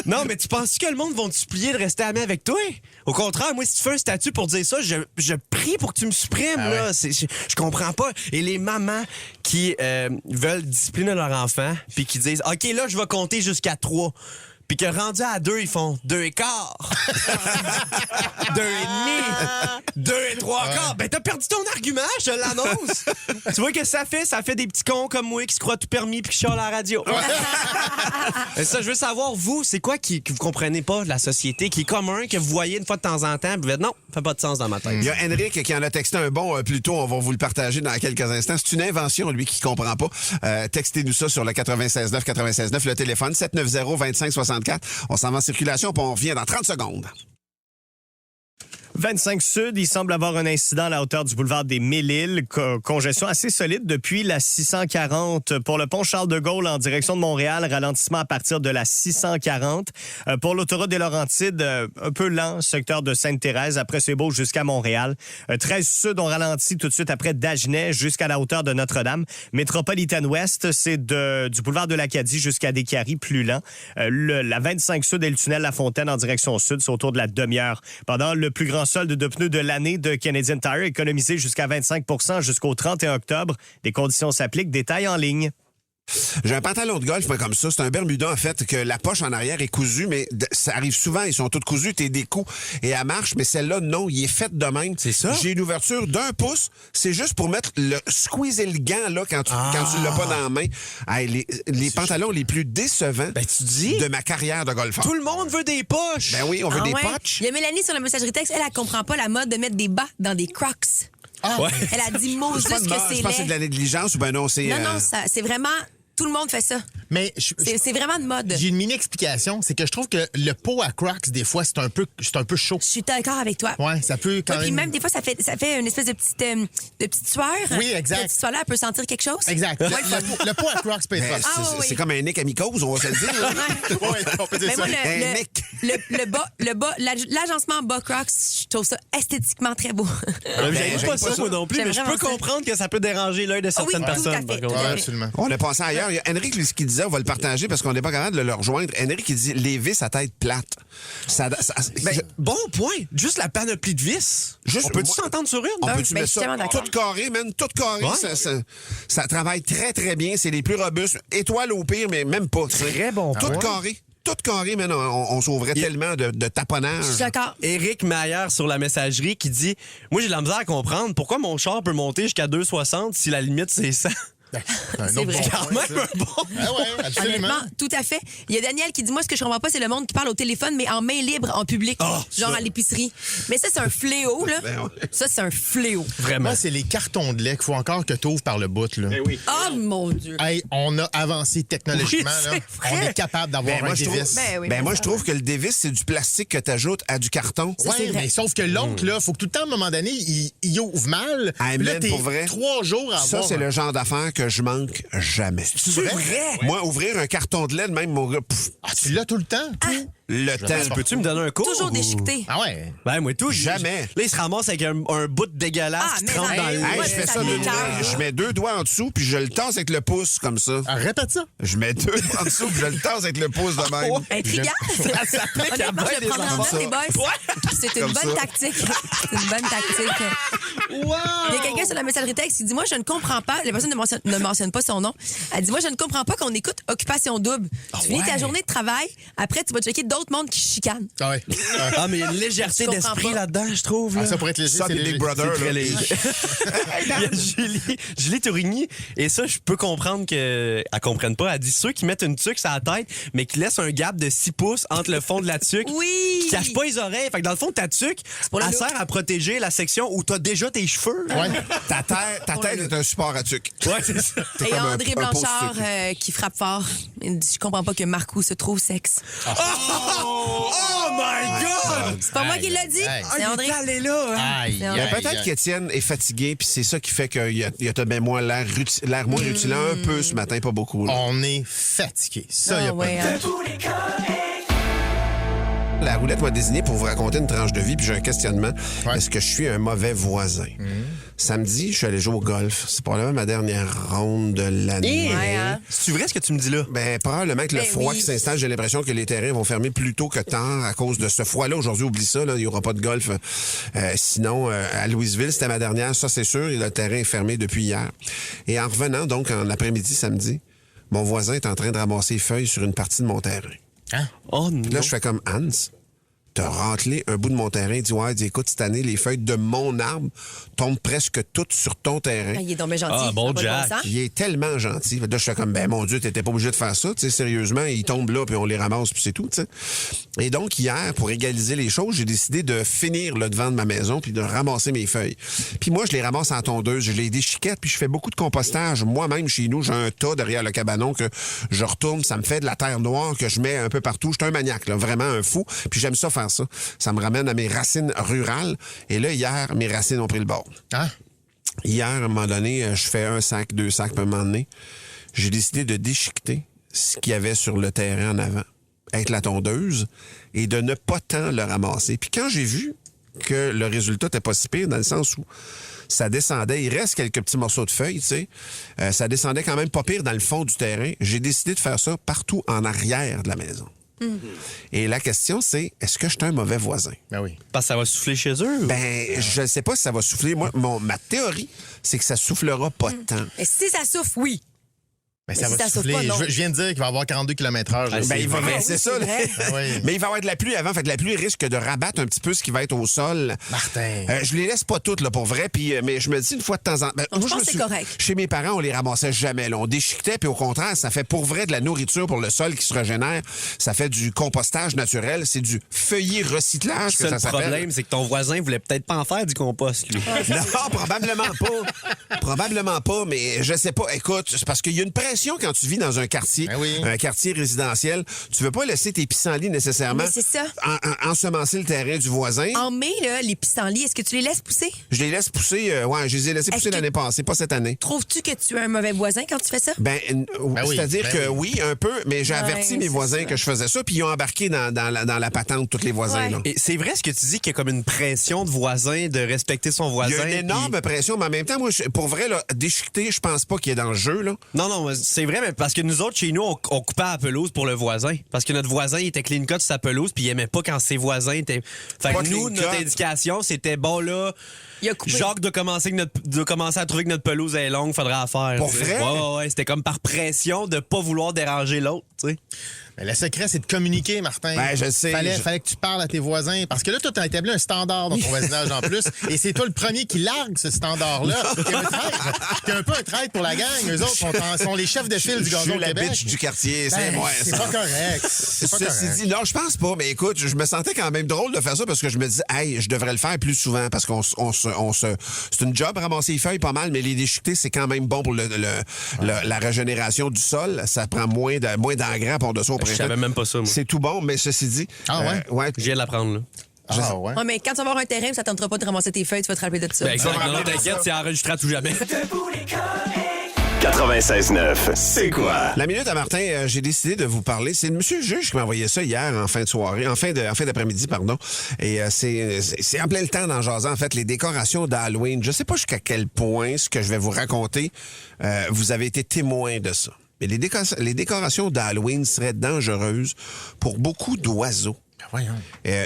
Non, mais tu penses que le monde va te supplier de rester ami avec toi? Au contraire, moi, si tu fais un statut pour dire ça, je prie pour que tu me supprimes. Ah là. ouais. Je comprends pas. Et les mamans qui veulent discipliner leur enfant puis qui disent « OK, là, je vais compter jusqu'à 3. » Puis que rendu à 2, ils font 2 et quart. 2 et demi. 2 et 3 quarts. Ben, t'as perdu ton argument, je te l'annonce. Tu vois que ça fait? Ça fait des petits cons comme moi qui se croient tout permis puis qui chialent à la radio. Et ça, je veux savoir, vous, c'est quoi que vous comprenez pas de la société, qui est commun, que vous voyez une fois de temps en temps, puis vous dites non, ça fait pas de sens dans ma tête. Il y a Henrik qui en a texté un bon plus tôt. On va vous le partager dans quelques instants. C'est une invention, lui, qui comprend pas. Textez-nous ça sur le 96.9, 96.9, le téléphone 790-2564. On s'en va en circulation, puis on revient dans 30 secondes. 25 Sud, il semble avoir un incident à la hauteur du boulevard des Mille-Îles. Congestion assez solide depuis la 640. Pour le pont Charles-de-Gaulle en direction de Montréal, ralentissement à partir de la 640. Pour l'autoroute des Laurentides, un peu lent, secteur de Sainte-Thérèse, après c'est beau jusqu'à Montréal. 13 Sud, on ralentit tout de suite après Dagenais jusqu'à la hauteur de Notre-Dame. Métropolitaine Ouest, c'est du boulevard de l'Acadie jusqu'à Descaries, plus lent. La 25 Sud et le tunnel La Fontaine en direction sud, c'est autour de la demi-heure. Pendant le plus grand solde de pneus de l'année de Canadian Tire, économisé jusqu'à 25 % jusqu'au 31 octobre. Des conditions s'appliquent. Détails en ligne. J'ai un pantalon de golf, pas comme ça. C'est un Bermuda, en fait, que la poche en arrière est cousue, mais ça arrive souvent. Ils sont tous cousus, t'es des coups et elle marche, mais celle-là, non, il est fait de même. C'est ça? J'ai une ouverture d'1 pouce. C'est juste pour mettre squeezer le gant, là, quand tu l'as pas dans la main. Hey, les pantalons les plus décevants tu dis? de ma carrière de golfeur. Tout le monde veut des poches. Ben oui, on veut Ah des ouais? potches. Il y a Mélanie sur la messagerie texte, elle comprend pas la mode de mettre des bas dans des Crocs. Ouais. Elle a dit mot Je pense juste que c'est que c'est de laid. la négligence ou ben non, c'est... Non, non, c'est vraiment... Tout le monde fait ça. Mais C'est vraiment de mode. j'ai une mini-explication. C'est que je trouve que le pot à Crocs, des fois, c'est un peu chaud. Je suis d'accord avec toi. Ouais, ça peut quand Ouais, puis même... même des fois, ça fait une espèce de petite sueur. Oui, exact. Cette sueur-là, elle peut sentir quelque chose. Exact. Le pot à Crocs peut être Ben, fun. Ah, oui. c'est comme un nick amicose, on va se le dire. là. Ouais, on peut dire Mais ça. moi, Un mec. le bas, l'agencement bas Crocs, je trouve ça esthétiquement très beau. J'aime j'aime pas ça, moi non plus, J'aime mais je peux vraiment ça. comprendre que ça peut déranger l'œil de certaines tout à personnes. fait, par tout contre. à Ouais, fait. absolument. On est passé ailleurs. Il y a Henrik, lui, ce qu'il disait, on va le partager parce qu'on n'est pas capable de le rejoindre. Henry qui dit les vis à tête plate. Bon point. Juste la panoplie de vis. On peut-tu s'entendre sur une? On peut-tu mettre ça d'accord. tout carré, man? Tout carré. Ouais. Ça travaille très, très bien. C'est les plus robustes. Étoile au pire, mais même pas. Très bon Tout point. carré. Tout carré, man. On sauverait tellement de taponnage. Je suis d'accord. Éric Maillard sur la messagerie qui dit moi, j'ai de la misère à comprendre pourquoi mon char peut monter jusqu'à 2,60 si la limite, c'est 100. C'est vrai. Quand même un bon. Ah ouais, absolument. Honnêtement, tout à fait. Il y a Daniel qui dit moi, ce que je comprends pas, c'est le monde qui parle au téléphone, mais en main libre, en public, genre à l'épicerie. Mais ça, c'est un fléau, là. Ça, c'est un fléau. Vraiment. Moi, c'est les cartons de lait qu'il faut encore que tu ouvres par le bout. Là. Oh, mon Dieu. Hey, on a avancé technologiquement. Oui, là. c'est vrai. On est capable d'avoir un je trouve, dévis. moi, je trouve que le dévis, c'est du plastique que tu ajoutes à du carton. c'est Oui, vrai. mais sauf que l'autre, là, faut que tout le temps, à un moment donné, il ouvre mal. Ah, Puis là, man, t'es pour vrai. 3 jours à Ça, avoir. c'est le genre d'affaire que je manque jamais. C'est vrai? Moi, ouvrir un carton de lait, de même, mon gars, Ah, tu l'as tout le temps? le temps. Peux-tu me donner un cours? Toujours déchiqueté. Ah ouais? Ben, moi, tout. Jamais. Là, il se ramasse avec un bout dégueulasse Ah, qui mais trempe non. dans le Hey, lait. Hey, Moi, je fais ça ça de m'écoeure. Je mets 2 doigts en dessous, puis je le tasse avec le pouce, comme ça. Ah, répète ça. Je mets 2 doigts en dessous, puis je le tasse avec le pouce de même. Intriguant. Honnêtement, je le prendrais en note, les boys. C'est une Comme bonne ça. tactique. C'est une bonne tactique. Il y a quelqu'un sur la messagerie texte qui dit moi, je ne comprends pas. La personne ne mentionne pas son nom. Elle dit moi, je ne comprends pas qu'on écoute Occupation Double. Tu finis ta journée de travail. Après, tu vas checker d'autres mondes qui se chicanent. Ah ouais. Ah, mais il y a une légèreté Je comprends d'esprit pas. là-dedans, je trouve. Ah, là. ça pourrait être léger. Ça, c'est des léger. Big Brother. C'est très là. léger. Il y a Julie Tourigny, et ça, je peux comprendre qu'elle comprenne pas. Elle dit ceux qui mettent une tuque sur la tête, mais qui laissent un gap de 6 pouces entre le fond de la tuque. Oui. Qui cache pas les oreilles. Fait que dans le fond, ta tuque, pour le elle look. sert à protéger la section où t'as déjà tes cheveux. Ouais. Ta tête est un support à tuque. Ouais, c'est ça. C'est Et comme André un Blanchard pause-tuque. qui frappe fort. Il dit, je comprends pas que Marcou se trouve sexe. Oh my God! C'est pas moi qui l'a dit. Aïe. C'est André. Elle est là. Hein? Aïe, Mais aïe, Mais peut-être aïe. qu'Étienne est fatigué, puis c'est ça qui fait qu'il y a ben, moi l'air moins rutilant un peu ce matin, pas beaucoup. là. On est fatigué. Ça, il y a Ah, pas ouais, hein. La roulette m'a désigné pour vous raconter une tranche de vie, puis j'ai un questionnement. Ouais. Est-ce que je suis un mauvais voisin? Samedi, je suis allé jouer au golf. C'est probablement ma dernière ronde de l'année. Ouais, hein. C'est vrai ce que tu me dis là? Ben, probablement que le Ben froid oui. qui s'installe, j'ai l'impression que les terrains vont fermer plus tôt que tard à cause de ce froid-là. Aujourd'hui, oublie ça, là, il n'y aura pas de golf. Sinon, à Louisville, c'était ma dernière, ça c'est sûr, et le terrain est fermé depuis hier. Et en revenant, donc, en après-midi, samedi, mon voisin est en train de ramasser les feuilles sur une partie de mon terrain. Hein? Oh non. Puis là, je fais comme Hans. T'as raclé un bout de mon terrain. Il dit, ouais, il dit, écoute, cette année, les feuilles de mon arbre tombent presque toutes sur ton terrain. Ah, il est tombé gentil. Ah, bon Ça a pas de Jack. sens. Il est tellement gentil. Là, je fais comme, ben mon Dieu, t'étais pas obligé de faire ça. Tu sais, sérieusement, ils tombent là, puis on les ramasse, puis c'est tout. Tu sais. Et donc, hier, pour égaliser les choses, j'ai décidé de finir là, devant de ma maison, puis de ramasser mes feuilles. Puis moi, je les ramasse en tondeuse, je les déchiquette, puis je fais beaucoup de compostage. Moi-même, chez nous, j'ai un tas derrière le cabanon que je retourne. Ça me fait de la terre noire que je mets un peu partout. Je suis un maniaque, là, vraiment un fou. Puis j'aime ça faire ça. Ça me ramène à mes racines rurales. Et là, hier, mes racines ont pris le bord. Hein? Hier, à un moment donné, je fais 1 sac, 2 sacs, puis à un moment donné, j'ai décidé de déchiqueter ce qu'il y avait sur le terrain en avant, avec la tondeuse, et de ne pas tant le ramasser. Puis quand j'ai vu que le résultat n'était pas si pire, dans le sens où ça descendait, il reste quelques petits morceaux de feuilles, tu sais, ça descendait quand même pas pire dans le fond du terrain, j'ai décidé de faire ça partout en arrière de la maison. Et la question, c'est, est-ce que je suis un mauvais voisin? Ben oui. Parce que ça va souffler chez eux? Ben, je ne sais pas si ça va souffler. Moi, ma théorie, c'est que ça soufflera pas tant. Et si ça souffle, oui. Ben, ça si va ça souffle souffler. pas, non. Je viens de dire qu'il va y avoir 42 km/h. là. Ben, il va, vrai. c'est Oui, ça. c'est là. vrai. Ah oui. Mais il va y avoir de la pluie avant. Fait que la pluie risque de rabattre un petit peu ce qui va être au sol. Martin. Je les laisse pas toutes, là, pour vrai. Puis, mais je me dis une fois de temps en temps. Je pense que c'est correct. Chez mes parents, on les ramassait jamais. Là. On déchiquetait, puis au contraire, ça fait pour vrai de la nourriture pour le sol qui se régénère. Ça fait du compostage naturel. C'est du feuillet recyclage que Le ça seul s'appelle. problème, c'est que ton voisin voulait peut-être pas en faire du compost, lui. Non, probablement pas. Probablement pas, mais je sais pas. Écoute, c'est parce qu'il y a une pression quand tu vis dans un quartier, Ben oui. un quartier résidentiel. Tu veux pas laisser tes pissenlits nécessairement Mais c'est ça. ensemencer le terrain du voisin. En mai, là, les pissenlits, est-ce que tu les laisses pousser? Je les laisse pousser. Ouais, je les ai laissés Est-ce pousser que- l'année passée, pas cette année. Trouves-tu que tu es un mauvais voisin quand tu fais ça? Ben, oui, c'est-à-dire ben que oui, un peu, mais j'ai averti mes c'est voisins ça. que je faisais ça, puis ils ont embarqué dans la patente, tous les voisins. Ouais. Là. Et c'est vrai ce que tu dis qu'il y a comme une pression de voisin, de respecter son Il voisin. y a une énorme pression, mais en même temps, moi, pour vrai, là, déchiqueter, je pense pas qu'il est dans le jeu. Là. Non, C'est vrai, mais parce que nous autres, chez nous, on coupait la pelouse pour le voisin. Parce que notre voisin, il était clean cut sur sa pelouse, puis il aimait pas quand ses voisins étaient... Fait que nous, notre indication, c'était bon, là... Jacques doit commencer à trouver que notre pelouse est longue, faudra la faire. Pour vrai? Ouais. C'était comme par pression de pas vouloir déranger l'autre, tu sais. Mais le secret, c'est de communiquer, Martin. Ben, je sais. Fallait que tu parles à tes voisins. Parce que là, toi, tu as établi un standard dans ton voisinage en plus. Et c'est toi le premier qui largue ce standard-là. T'es un peu un traître pour la gang. Eux autres sont les chefs de file du gazon au Québec. Je suis la bitch du quartier, c'est moi. C'est pas correct. C'est pas Ceci correct. dit, non, je pense pas. Mais écoute, je me sentais quand même drôle de faire ça parce que je me disais, hey, je devrais le faire plus souvent parce c'est une job ramasser les feuilles pas mal, mais les déchiqueter, c'est quand même bon pour la régénération du sol. Ça prend moins d'engrais pour de ça au printemps. Je savais même pas ça, moi. C'est tout bon, mais ceci dit. Ouais? Je viens de l'apprendre, là. Ah, ouais? Ouais, mais quand tu vas avoir un terrain, ça ne tentera pas de ramasser tes feuilles, tu vas te rappeler de ça. Ben, exact. Non, t'inquiète, c'est enregistré à tout jamais. 96.9, c'est quoi? La minute à Martin, j'ai décidé de vous parler. C'est le monsieur juge qui m'a envoyé ça hier en fin de soirée, en fin d'après-midi, pardon. Et c'est en plein le temps d'en jaser, en fait, les décorations d'Halloween. Je sais pas jusqu'à quel point ce que je vais vous raconter, vous avez été témoin de ça. Mais les décorations d'Halloween seraient dangereuses pour beaucoup d'oiseaux. Voyons.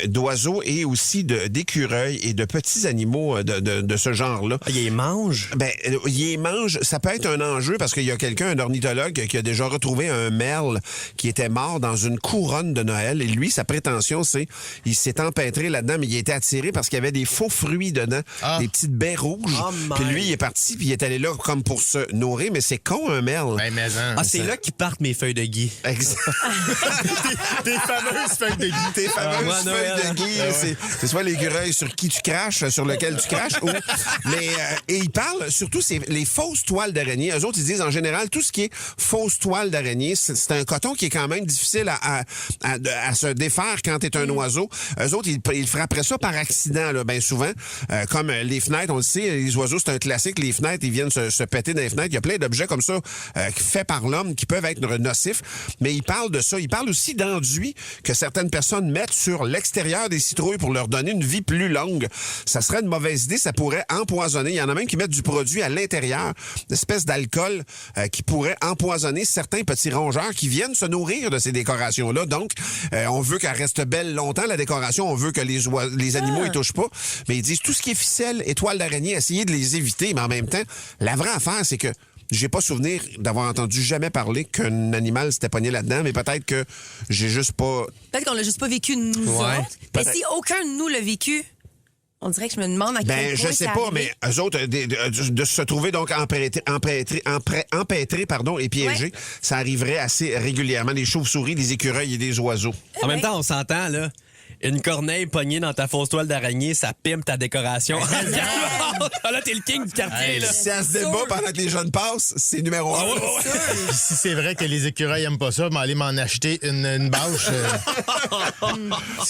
D'oiseaux et aussi d'écureuils et de petits animaux de ce genre-là. Il les mange? Ben, il les mange. Ça peut être un enjeu parce qu'il y a un ornithologue, qui a déjà retrouvé un merle qui était mort dans une couronne de Noël. Et lui, sa prétention, il s'est empêtré là-dedans, mais il a été attiré parce qu'il y avait des faux fruits dedans, des petites baies rouges. Puis lui, il est parti, puis il est allé là comme pour se nourrir. Mais c'est con, un merle. Ben, mais c'est là qu'ils partent mes feuilles de gui. Exact. Tes fameuses feuilles de gui. Fameuse feuille de gui, c'est soit l'écureuil sur qui tu craches, sur lequel tu craches, et ils parlent surtout c'est les fausses toiles d'araignée. Eux autres, ils disent en général tout ce qui est fausse toile d'araignée, c'est un coton qui est quand même difficile à se défaire quand t'es un oiseau. Eux autres, ils frapperaient ça par accident, là, bien souvent. Comme les fenêtres, on le sait, les oiseaux, c'est un classique. Les fenêtres, ils viennent se péter dans les fenêtres. Il y a plein d'objets comme ça faits par l'homme qui peuvent être nocifs. Mais ils parlent de ça. Ils parlent aussi d'enduit que certaines personnes mettent sur l'extérieur des citrouilles pour leur donner une vie plus longue. Ça serait une mauvaise idée, ça pourrait empoisonner. Il y en a même qui mettent du produit à l'intérieur, une espèce d'alcool qui pourrait empoisonner certains petits rongeurs qui viennent se nourrir de ces décorations-là. Donc, on veut qu'elle reste belle longtemps, la décoration. On veut que les animaux y touchent pas. Mais ils disent tout ce qui est ficelle, étoile d'araignée, essayez de les éviter. Mais en même temps, la vraie affaire, c'est que j'ai pas souvenir d'avoir entendu jamais parler qu'un animal s'était pogné là-dedans, mais peut-être que j'ai juste pas... Peut-être qu'on l'a juste pas vécu nous autres. Mais si aucun de nous l'a vécu, on dirait que je me demande à quel point je sais pas, mais eux autres, de se trouver donc empêtrés et piégés, ça arriverait assez régulièrement. Des chauves-souris, des écureuils et des oiseaux. En même temps, on s'entend, là. Une corneille pognée dans ta fausse toile d'araignée, ça pimpe ta décoration. Là, t'es le king du quartier, là. Si elle se débat pendant que les jeunes passent, c'est numéro 1. Si c'est vrai que les écureuils aiment pas ça, aller m'en acheter une bâche.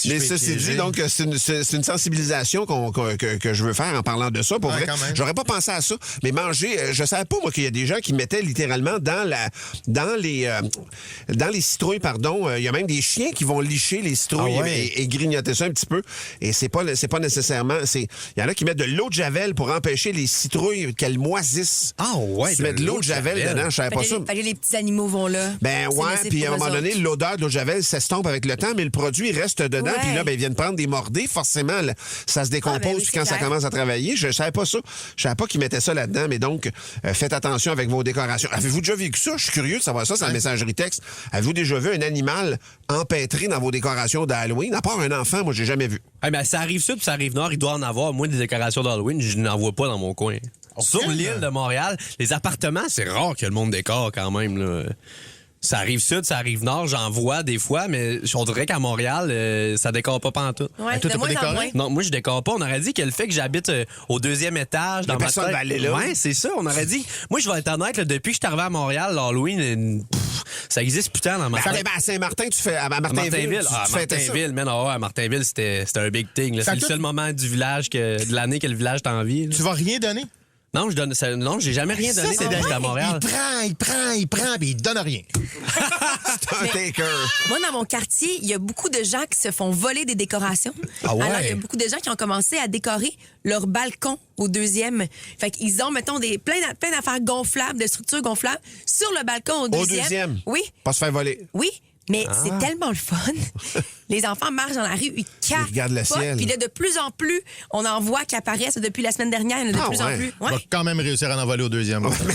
Mais ceci dit, donc, c'est une sensibilisation que je veux faire en parlant de ça. Pour vrai, j'aurais pas pensé à ça. Mais manger, je savais pas, moi, qu'il y a des gens qui mettaient littéralement dans les citrouilles, pardon. Il y a même des chiens qui vont licher les citrouilles et grignoter ça un petit peu. Et c'est pas nécessairement... Il y en a qui mettent de l'eau de javel pour empêcher les citrouilles qu'elles moisissent. Ah ouais, tu mets de l'eau de javel dedans, je savais pas ça. Les petits animaux vont là. Ben ouais, puis à un moment donné, l'odeur de l'eau de javel s'estompe avec le temps, mais le produit reste dedans, puis là, ben, ils viennent prendre des mordées. Forcément, là, ça se décompose quand ça commence à travailler. Je savais pas ça. Je savais pas qu'ils mettaient ça là-dedans, mais donc, faites attention avec vos décorations. Avez-vous déjà vécu ça? Je suis curieux de savoir ça, c'est la messagerie texte. Avez-vous déjà vu un animal empêtré dans vos décorations d'Halloween? À part un enfant, moi, j'ai jamais vu. Hey, ben, ça arrive sud puis ça arrive nord, il doit en avoir. Moi, des décorations d'Halloween, je n'en vois pas dans mon coin. Sur l'île de Montréal, les appartements, c'est rare que le monde décore quand même, là. Ça arrive sud, ça arrive nord, j'en vois des fois, mais on dirait qu'à Montréal, ça décore pas pantoute. Ouais, toi, t'as pas décoré? Non, moi, je décore pas. On aurait dit que le fait que j'habite au 2e étage, dans ma personne tête... va aller là. Ouais, c'est ça. On aurait dit... Moi, je vais être honnête, là, depuis que je suis arrivé à Montréal, l'Halloween, ça existe plus tant dans ma tête. À Saint-Martin, tu fais... À Martinville, Martinville, man. À Martinville, c'était un big thing. C'est le seul moment du village de l'année que le village t'envie. Tu vas rien donner? Non, j'ai jamais rien donné c'est quand j'étais à Montréal. Il prend, puis il donne rien. C'est un taker. Moi, dans mon quartier, il y a beaucoup de gens qui se font voler des décorations. Ah ouais? Alors, il y a beaucoup de gens qui ont commencé à décorer leur balcon au 2e. Fait qu'ils ont, mettons, plein d'affaires gonflables, de structures gonflables sur le balcon au 2e. Au 2e? Oui. Pas se faire voler. Oui. Mais c'est tellement le fun. Les enfants marchent dans la rue, ils capotent. Ils regardent le ciel. Puis là, de plus en plus, on en voit qui apparaissent depuis la semaine dernière. Il y en a de plus en plus. On va quand même réussir à en voler au 2e. Mais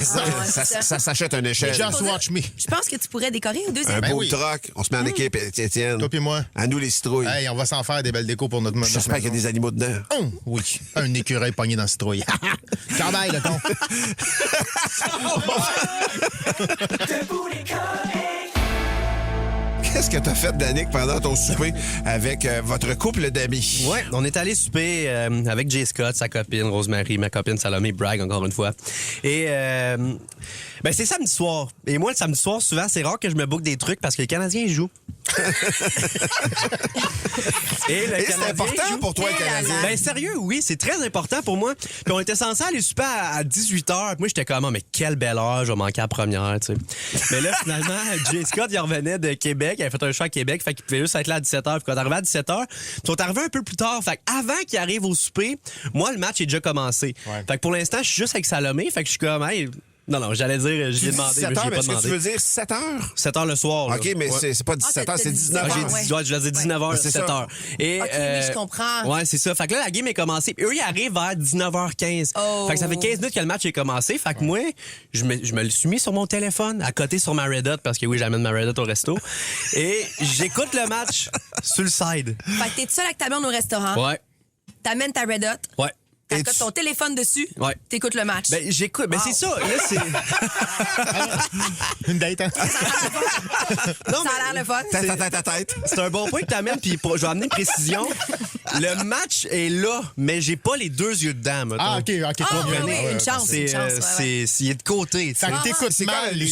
ça s'achète un échelle. Just watch me. Je pense que tu pourrais décorer au 2e. Un Ben beau oui. troc. On se met en équipe, Étienne. Toi puis moi. À nous les citrouilles. Hey, on va s'en faire des belles décos pour notre maison. J'espère qu'il y a des animaux dedans. Oui. Un écureuil pogné dans le citrouille. Travaille, le con. Qu'est-ce que t'as fait, Danick, pendant ton souper avec votre couple d'amis? Ouais, on est allé souper avec Jay Scott, sa copine, Rosemary, ma copine Salomé, Bragg, encore une fois. Et c'est samedi soir. Et moi, le samedi soir, souvent, c'est rare que je me book des trucs parce que les Canadiens jouent. Et c'est important pour toi, le Canadien. Ben sérieux, oui, c'est très important pour moi. Puis on était censé aller souper à 18h. Moi, j'étais comme, mais quelle belle heure, je vais manquer à la première, tu sais. Mais là, finalement, Jay Scott, il revenait de Québec. Il avait fait un show à Québec, fait qu'il pouvait juste être là à 17h. Puis quand on est arrivé à 17h, ils sont arrivés un peu plus tard. Fait qu'avant qu'il arrive au souper, moi, le match est déjà commencé. Ouais. Fait que pour l'instant, je suis juste avec Salomé. Fait que je suis comme, hey... Non, j'allais dire, je lui ai demandé, mais 7 heures, je lui ai pas est-ce que tu demandé. veux dire 7 heures? 7 heures le soir. Là. OK, mais Ouais. c'est pas 17 heures, c'est 19 Ah, heures. je l'ai dit 19h, C'est 7 ça. heures. Et, OK, oui, je comprends. Ouais, c'est ça. Fait que là, la game est commencée. Puis eux, ils arrivent vers 19h15. Oh. Fait que ça fait 15 minutes que le match est commencé. Fait que moi, je me le suis mis sur mon téléphone, à côté sur ma Red Hot, parce que oui, j'amène ma Red Hot au resto. Et j'écoute le match sur le side. Fait que t'es seul avec ta blonde au restaurant. Ouais. T'amènes ta Red Hot. Ouais. T'accotes ton téléphone dessus. Ouais. T'écoutes le match. Ben, j'écoute. Ben, c'est ça. Là, c'est. Une date, hein? Non, ça a l'air le fun. Tête. C'est un bon point que tu amènes, puis je vais amener une précision. Le match est là, mais j'ai pas les deux yeux dedans, mettons. Ah, OK, Ah, oui, bien. une chance, C'est, une chance. ouais. il est de côté. tu sais. Fait que t'écoutes C'est mal les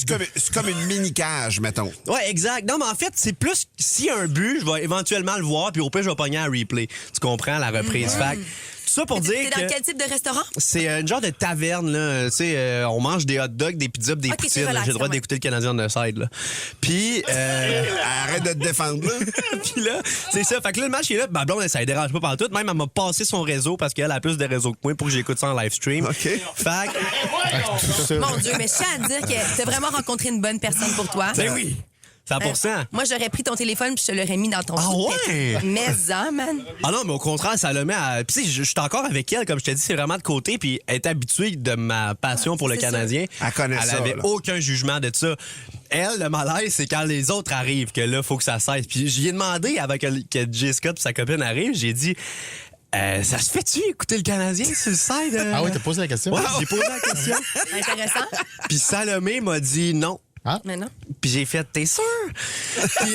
comme une mini-cage, mettons. Ouais, exact. Non, mais en fait, c'est plus s'il y a un but, je vais éventuellement le voir, puis au pire, je vais pogner un replay. Tu comprends, la reprise. Fait que, tout ça pour dire T'es dans que quel type de restaurant? c'est une genre de taverne, là. Tu sais, on mange des hot dogs, des pizzas, des Ok, c'est poutines. relax, J'ai le droit ouais. d'écouter le Canadien on the side, là. Puis, Arrête de te défendre, là. puis là, c'est ça. Fait que là, le match est là. Ma blonde, ça ne dérange pas partout. Même, elle m'a passé son réseau parce qu'elle a plus de réseau que moi pour que j'écoute ça en live stream. OK. Fait que, Mon Dieu, mais je tiens à dire que t'as vraiment rencontré une bonne personne pour toi. ben oui, 100%. Moi, j'aurais pris ton téléphone puis je te l'aurais mis dans ton Ah trou de tête. ouais? Mais man. Ah non, mais au contraire, ça le met à. Puis, tu sais, je suis encore avec elle, comme je te dis, c'est vraiment de côté. Puis, elle est habituée de ma passion pour le c'est Canadien. Elle connaît ça, avait là. aucun jugement de ça. Elle, le malaise, c'est quand les autres arrivent, que là, faut que ça cesse. Puis, j'y ai demandé avant que Jay Scott et sa copine arrivent, j'ai dit. Ça se fait-tu écouter le Canadien sur le side? Ah oui, t'as posé la question? Ouais, j'ai posé la question. Intéressant. Puis Salomé m'a dit non. Mais non. Puis j'ai fait, t'es sûr? Puis,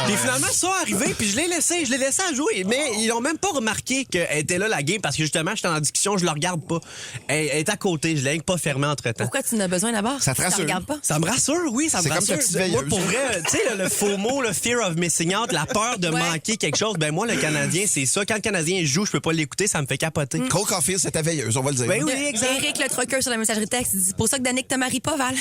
puis finalement, ça est arrivé, puis je l'ai laissé à jouer. Mais ils n'ont même pas remarqué qu'elle était là, la game, parce que justement, j'étais en discussion, je le regarde pas. Elle est à côté, je l'ai pas fermée entre-temps. Pourquoi tu en as besoin d'abord? Ça te Si rassure. tu regardes pas? Ça me rassure, oui, ça me C'est comme rassure. ta petite veilleuse. Moi, pour vrai, tu sais, le faux mot, le fear of missing out, la peur de Ouais. manquer quelque chose, ben moi, le Canadien, c'est ça. Quand le Canadien joue, je peux pas l'écouter, ça me fait capoter. Cole Caulfield, c'est ta veilleuse, on va le dire. Ben oui, exact. Eric le trucker sur la messagerie texte, c'est pour ça que Danick te marie pas, Val.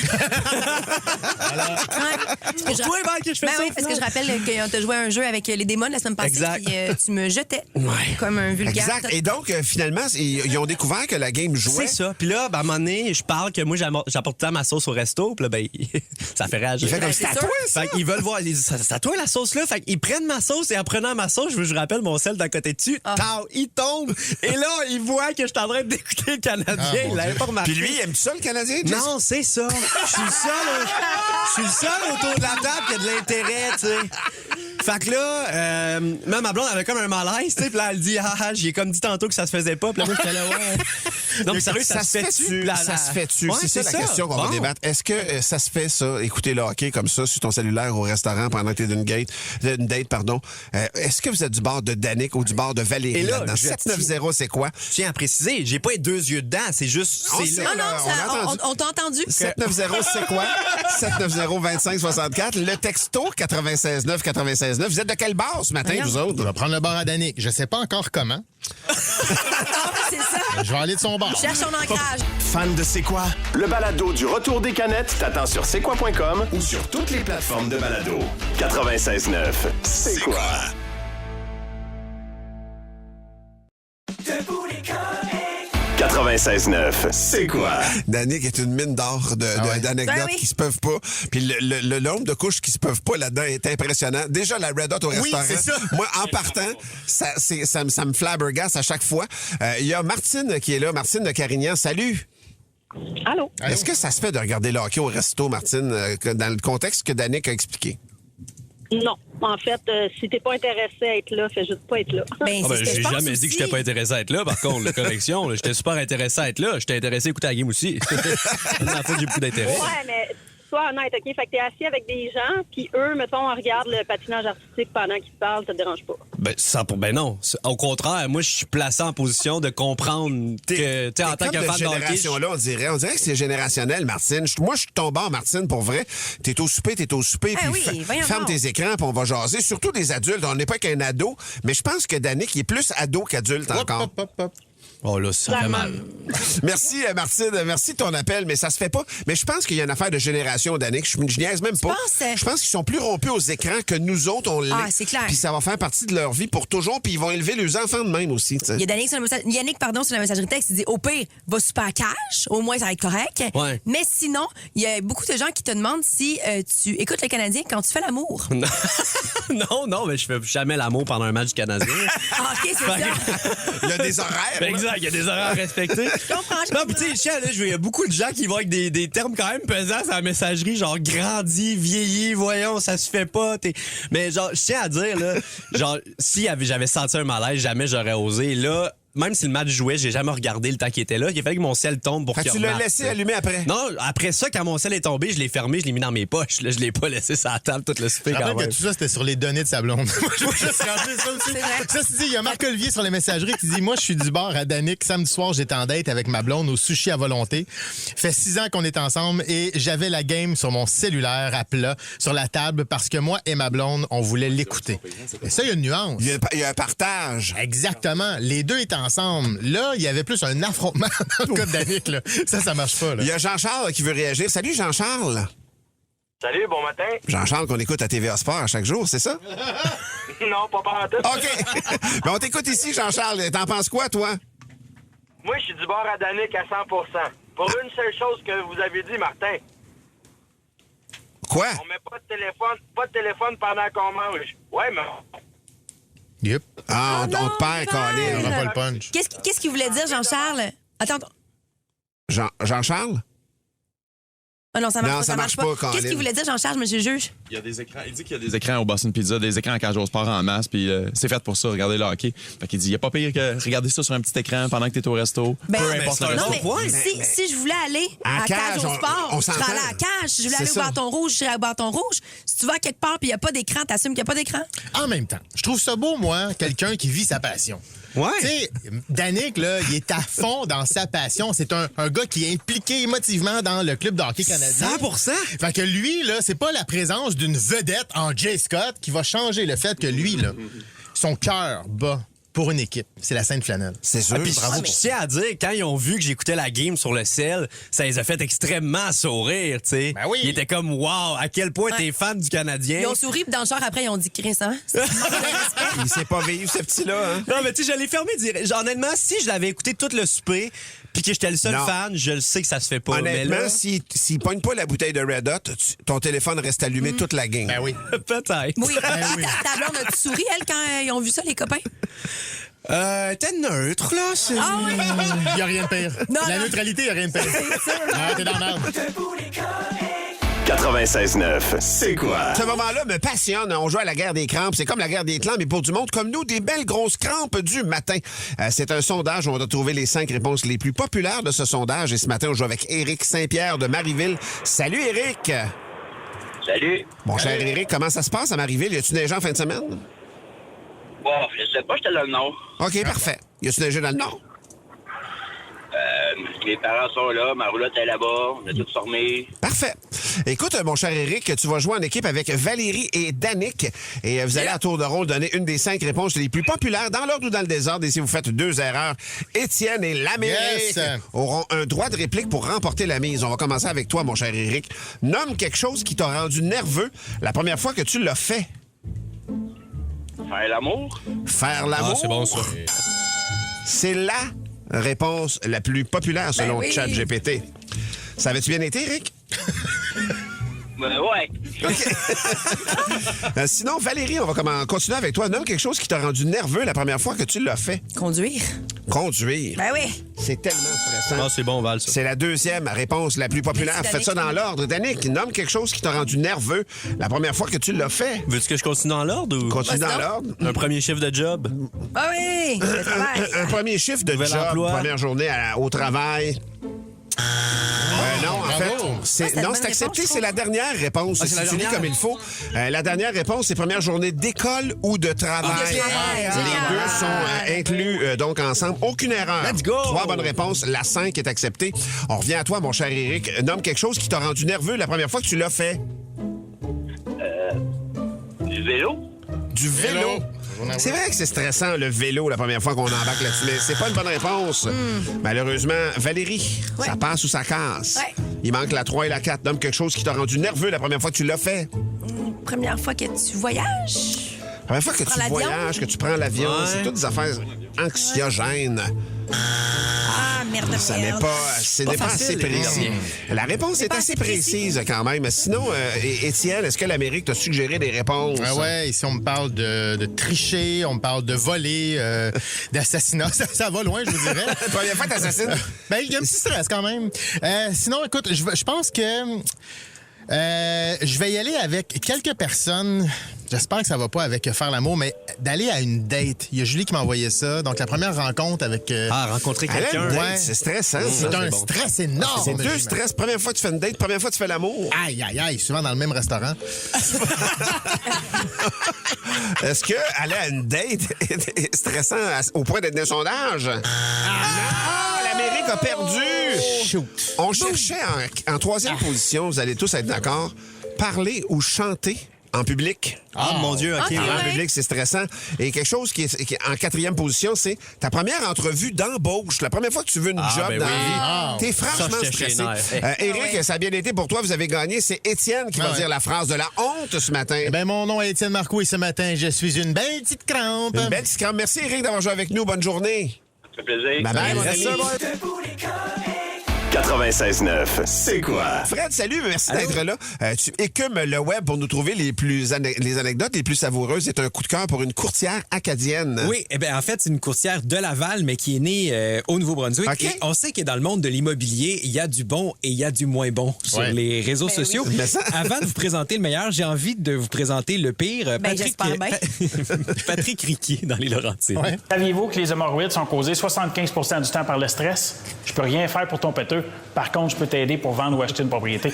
C'est que je- Toi, Val, que je fais Ben ça, oui, parce que je rappelle qu'on t'a joué à un jeu avec les démons la semaine passée, Exact. puis tu me jetais Ouais. comme un vulgaire. Exact. Et donc, finalement, ils ont découvert que la game jouait. C'est ça. Puis là, ben, à un moment donné, je parle que moi, j'apporte tant ma sauce au resto. Puis là, ben, ça fait réagir. Il fait comme Ben, c'est à c'est toi, sûr. ça. Fait qu'ils veulent voir. Ils disent, c'est à toi la sauce là. Fait qu'ils prennent ma sauce et en prenant ma sauce, je rappelle mon sel d'à côté dessus. Tao, il tombe. Et là, il voit que je suis en train d'écouter le Canadien. Il l'avait pas remarqué. Puis lui, aime-tu ça, le Canadien? Jess? Non, c'est ça. Je suis le seul autour de la table qui a de l'intérêt, tu sais. Fait que là, même ma blonde avait comme un malaise, tu sais. Puis là, elle dit, j'ai comme dit tantôt que ça se faisait pas. Puis là, moi, j'étais là, ouais. Non, mais sérieux, ça se fait-tu? Ça se fait-tu? Ouais, c'est ça la question qu'on va Bon. débattre. Est-ce que ça se fait, ça, écouter le hockey comme ça sur ton cellulaire au restaurant pendant que t'es d'une date, pardon? Est-ce que vous êtes du bord de Danick ou du bord de Valérie? Et là, là-dedans? je 790, c'est quoi? Je tiens à préciser, j'ai pas les deux yeux dedans, c'est juste. On C'est sait. là. Non, On a non, entendu. on t'a entendu. 790, c'est quoi? 790-2564. Le texto 96.9. Vous êtes de quelle barre ce matin, Voyons. vous On autres? va prendre le bar à Danick. Je sais pas encore comment. c'est ça. Je vais aller de son bord. Cherche son ancrage. Fan de C'est quoi? Le balado du retour des canettes t'attend sur c'est quoi.com ou sur toutes les plateformes de balado. 96.9, C'est quoi? 96.9, C'est quoi? Danick est une mine d'or d'anecdotes Ben oui. qui se peuvent pas. Puis le nombre de couches qui se peuvent pas là-dedans est impressionnant. Déjà, la Red Hot au restaurant. c'est ça. Moi, en partant, ça me flabbergasse à chaque fois. Il y a Martine qui est là. Martine de Carignan. Salut! Allô? Est-ce que ça se fait de regarder le hockey au resto, Martine, dans le contexte que Danick a expliqué? Non. En fait, si t'es pas intéressé à être là, fais juste pas être là. Ben, c'est ce que je J'ai pense jamais dit que aussi. j'étais pas intéressé à être là, par contre, la correction. là, J'étais super intéressé à être là. J'étais intéressé à écouter la game aussi. Dans la fois, j'ai beaucoup d'intérêt. Ouais, mais sois honnête, OK? Fait que t'es assis avec des gens, puis eux, mettons, regardent le patinage artistique pendant qu'ils te parlent, ça te dérange pas. Ben non. Au contraire, moi, je suis placé en position de comprendre que, tu sais, en tant que fan de hockey, génération-là, on dirait que c'est générationnel, Martine. Moi, je suis ton bord, Martine, pour vrai. T'es au souper. Ah oui, Puis voyons ferme donc. tes écrans, puis on va jaser. Surtout des adultes. On n'est pas qu'un ado, mais je pense que Danick, il est plus ado qu'adulte encore. Hop. oh là, ça fait mal. Merci, Martine. Merci de ton appel, mais ça se fait pas. Mais je pense qu'il y a une affaire de génération, Danick. Je niaise même pas. penses? Je pense qu'ils sont plus rompus aux écrans que nous autres, on l'est. Ah, c'est clair. Puis ça va faire partie de leur vie pour toujours, puis ils vont élever leurs enfants de même aussi. tu sais. Il y a Yannick, sur la messagerie texte, il dit au pire, va super cash, au moins ça va être correct. Ouais. Mais sinon, il y a beaucoup de gens qui te demandent si tu écoutes le Canadien quand tu fais l'amour. non, mais je fais jamais l'amour pendant un match du Canadien. Ah, OK, c'est ça. Il y a des horaires. Ben exact, il y a des horaires respectés. Je comprends. Non, puis tu sais, chiant, là, il y a beaucoup de gens qui vont avec des termes quand même pesants sur la messagerie, genre grandi, vieilli, voyons, ça se fait pas. Mais genre, je tiens à dire, là, genre, si j'avais senti un malaise, jamais j'aurais osé. Là, même si le match jouait, j'ai jamais regardé le temps qu'il était là. Il a fallu que mon sel tombe pour qu'il Tu l'as remette, laissé là. allumer après? Non, après ça, quand mon sel est tombé, je l'ai fermé, je l'ai mis dans mes poches. Là, je l'ai pas laissé sur la table tout le souper Je quand rappelle même. que tout ça, c'était sur les données de sa blonde. Moi, je vais juste rappeler ça aussi. C'est vrai. Ça, c'est dit, il y a Marc-Olivier sur les messageries qui dit « Moi, je suis du bord à Danick. Samedi soir, j'étais en date avec ma blonde au sushi à volonté. Fait 6 ans qu'on est ensemble et j'avais la game sur mon cellulaire à plat, sur la table, parce que moi et ma blonde, on voulait l'écouter. » Et ça, il y a une nuance. Il y a un partage. Exactement. Les deux étaient ensemble. Là, il y avait plus un affrontement dans le cas de Danick. Là. Ça marche pas. Là. Il y a Jean-Charles qui veut réagir. Salut, Jean-Charles. Salut, bon matin. Jean-Charles qu'on écoute à TVA Sport à chaque jour, c'est ça? Non, pas par tout. OK. Ben, on t'écoute ici, Jean-Charles. T'en penses quoi, toi? Moi, je suis du bord à Danick à 100%. Pour une seule chose que vous avez dit, Martin. Quoi? On met pas de téléphone pendant qu'on mange. Ouais, mais Yep. Ah, on te perd, On Colin. n'aura pas le punch. Qu'est-ce qu'il voulait dire, Jean-Charles? Attends. Jean-Charles? Ah non, ça marche Non, pas. ça marche pas, Colin. Qu'est-ce qu'il voulait dire, Jean-Charles, monsieur le juge? Il y a des écrans. Il dit qu'il y a des écrans au Boston Pizza, des écrans à Cage au Sport en masse, puis c'est fait pour ça, regarder le hockey. Fait qu'il dit, il n'y a pas pire que regarder ça sur un petit écran pendant que tu es au resto. Ben, peu importe le non, resto. mais si je voulais aller À à Cage au Cage, Sport, on je serais s'entend. allée à Cage. Si je voulais C'est aller au ça. bâton rouge, je serais au bâton rouge. Si tu vas à quelque part et il n'y a pas d'écran, t'assumes qu'il n'y a pas d'écran? En même temps, je trouve ça beau, moi, quelqu'un qui vit sa passion. Ouais. Tu sais, Danick, là, il est à fond dans sa passion. C'est un gars qui est impliqué émotivement dans le club de hockey canadien. 100%. Fait que lui, là, c'est pas la présence d'une vedette en Jay Scott qui va changer le fait que lui, là, son cœur bat pour une équipe. C'est la Sainte Flanelle. C'est sûr. Puis Bravo. je tiens à dire, quand ils ont vu que j'écoutais la game sur le sel, ça les a fait extrêmement sourire, tu sais. Ben oui. Ils étaient comme, wow, à quel point t'es fan du Canadien. Ils ont souri, puis dans le genre, après, ils ont dit, Chris, hein? Il sait pas vivre, ce petit-là. Hein? Non, mais tu sais, je l'ai fermé direct. Genre, honnêtement, si je l'avais écouté tout le souper, puis que j'étais le seul Non. fan, je le sais que ça se fait pas. Honnêtement, mais là, s'il pogne pas la bouteille de Red Hot, ton téléphone reste allumé toute la game. Ben oui. peut-être. Oui, oui. ta blonde a-tu souri, elle, quand ils ont vu ça, les copains? T'es neutre, là. C'est... Ah oui? Il n'y a rien de pire. Non, la non. neutralité, il n'y a rien de pire. Ah, t'es dans la merde. 96.9, c'est quoi? Ce moment-là me passionne. On joue à la guerre des crampes. C'est comme la guerre des clans, mais pour du monde comme nous, des belles grosses crampes du matin. C'est un sondage où on va trouver les 5 réponses les plus populaires de ce sondage. Et ce matin, on joue avec Éric Saint-Pierre de Marieville. Salut, Éric! Salut. Mon cher Éric, comment ça se passe à Marieville? Y a-tu neigé en fin de semaine? Bon, je sais pas, j'étais dans le Nord. OK, parfait. Y a-tu neigé dans le Nord? Mes parents sont là, ma roulotte est là-bas, on a tout formé. Parfait. Écoute, mon cher Éric, tu vas jouer en équipe avec Valérie et Danick. Et vous allez à tour de rôle donner une des 5 réponses les plus populaires dans l'ordre ou dans le désordre. Et si vous faites 2 erreurs, Étienne et l'Amérique auront un droit de réplique pour remporter la mise. On va commencer avec toi, mon cher Éric. Nomme quelque chose qui t'a rendu nerveux la première fois que tu l'as fait. Faire l'amour? Faire l'amour? Ah, c'est bon, ça. C'est la réponse la plus populaire selon ChatGPT. Ça avait-tu bien été, Éric? Ouais. Sinon, Valérie, on va continuer avec toi. Nomme quelque chose qui t'a rendu nerveux la première fois que tu l'as fait. Conduire. Conduire. Ben oui. C'est tellement stressant. Ah, c'est bon, Val, ça. C'est la deuxième réponse la plus populaire. Merci, Faites ça dans l'ordre. Danick, nomme quelque chose qui t'a rendu nerveux la première fois que tu l'as fait. Veux-tu que je continue dans l'ordre ou? Continue Vas-y dans donc. l'ordre. Un premier chiffre de job? Ah oui. Le travail. Un premier chiffre de Nouvel job, emploi. première journée au travail. Non, en fait, c'est la bonne accepté. réponse, C'est la dernière réponse. c'est Si la tu lis dernière. comme il faut. La dernière réponse, c'est première journée d'école ou de travail. De travail. Les deux sont inclus donc ensemble. Aucune erreur. Let's go! 3 bonnes réponses. La 5 est acceptée. On revient à toi, mon cher Éric. Nomme quelque chose qui t'a rendu nerveux la première fois que tu l'as fait. Du vélo? Du vélo. C'est vrai que c'est stressant, le vélo, la première fois qu'on embarque là-dessus, mais c'est pas une bonne réponse. Malheureusement, Valérie, ça passe ou ça casse? Ouais. Il manque la 3 et la 4. Nomme quelque chose qui t'a rendu nerveux la première fois que tu l'as fait. Première fois que tu voyages. La première fois que prends tu l'avion? voyages, que tu prends l'avion, Ouais. c'est toutes des affaires anxiogènes. Ah, merde. Ça n'est pas assez précis. La réponse est pas assez assez précis. précise quand même. Sinon, Étienne, est-ce que l'Amérique t'a suggéré des réponses? Ah ouais, ici on me parle de tricher, on me parle de voler, d'assassinat. Ça va loin, je vous dirais. La première fois que t'assassines? Ben, il y a un petit stress quand même. Sinon, écoute, je pense que je vais y aller avec quelques personnes. J'espère que ça va pas avec faire l'amour, mais d'aller à une date. Il y a Julie qui m'a envoyé ça. Donc, la première rencontre avec... Rencontrer Elle quelqu'un. aime date, Ouais. c'est stressant, c'est ça. un stress énorme. C'est 2 stress. Première fois que tu fais une date, première fois que tu fais l'amour. Aïe, aïe, aïe, souvent dans le même restaurant. Est-ce que aller à une date est stressant au point d'être d'un sondage? Ah, l'Amérique a perdu! Shoot. On cherchait en 3e position, vous allez tous être d'accord, parler ou chanter en public. Ah, mon Dieu, OK. Ok. En Ouais. public, c'est stressant. Et quelque chose qui est en 4e position, c'est ta première entrevue d'embauche. La première fois que tu veux une job ben dans oui. la vie. T'es franchement Ça, j'étais stressé. chez nerfs. Éric, ça a bien été pour toi. Vous avez gagné. C'est Étienne qui va ouais. dire la phrase de la honte ce matin. Eh ben, mon nom est Étienne Marcoux et ce matin, je suis une belle petite crampe. Une belle petite crampe. Merci, Éric, d'avoir joué avec nous. Bonne journée. Ça fait plaisir. Bye-bye, mon ami. 96.9, c'est quoi? Fred, salut, merci d'être là. Tu écumes le web pour nous trouver les anecdotes les plus savoureuses. C'est un coup de cœur pour une courtière acadienne. Oui, eh bien, en fait, c'est une courtière de Laval, mais qui est née au Nouveau-Brunswick. OK. Et on sait que dans le monde de l'immobilier, il y a du bon et il y a du moins bon sur Ouais. les réseaux sociaux. Mais ça- Avant de vous présenter le meilleur, j'ai envie de vous présenter le pire. j'espère bien. Patrick Riquier dans les Laurentides. Ouais. Saviez-vous que les hémorroïdes sont causés 75 du temps par le stress? Je peux rien faire pour ton péteux. Par contre, je peux t'aider pour vendre ou acheter une propriété.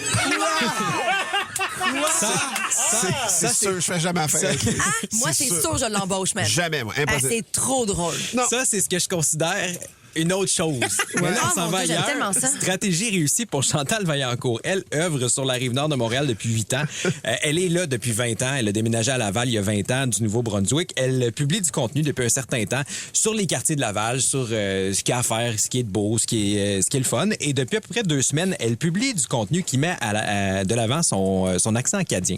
C'est sûr, je fais jamais affaire. avec lui. Moi, c'est sûr, je l'embauche, même. Jamais, moi. Ah, Impossible. c'est trop drôle. Ça, c'est ce que je considère une autre chose. Mais là, Ah, on s'en mon va Dieu, j'aime ailleurs. tellement ça. Stratégie réussie pour Chantal Vaillancourt. Elle œuvre sur la Rive-Nord de Montréal depuis 8 ans. Elle est là depuis 20 ans. Elle a déménagé à Laval il y a 20 ans du Nouveau-Brunswick. Elle publie du contenu depuis un certain temps sur les quartiers de Laval, sur ce qu'il y a à faire, ce qui est de beau, ce qui est le fun. Et depuis à peu près 2 semaines, elle publie du contenu qui met de l'avant son accent acadien.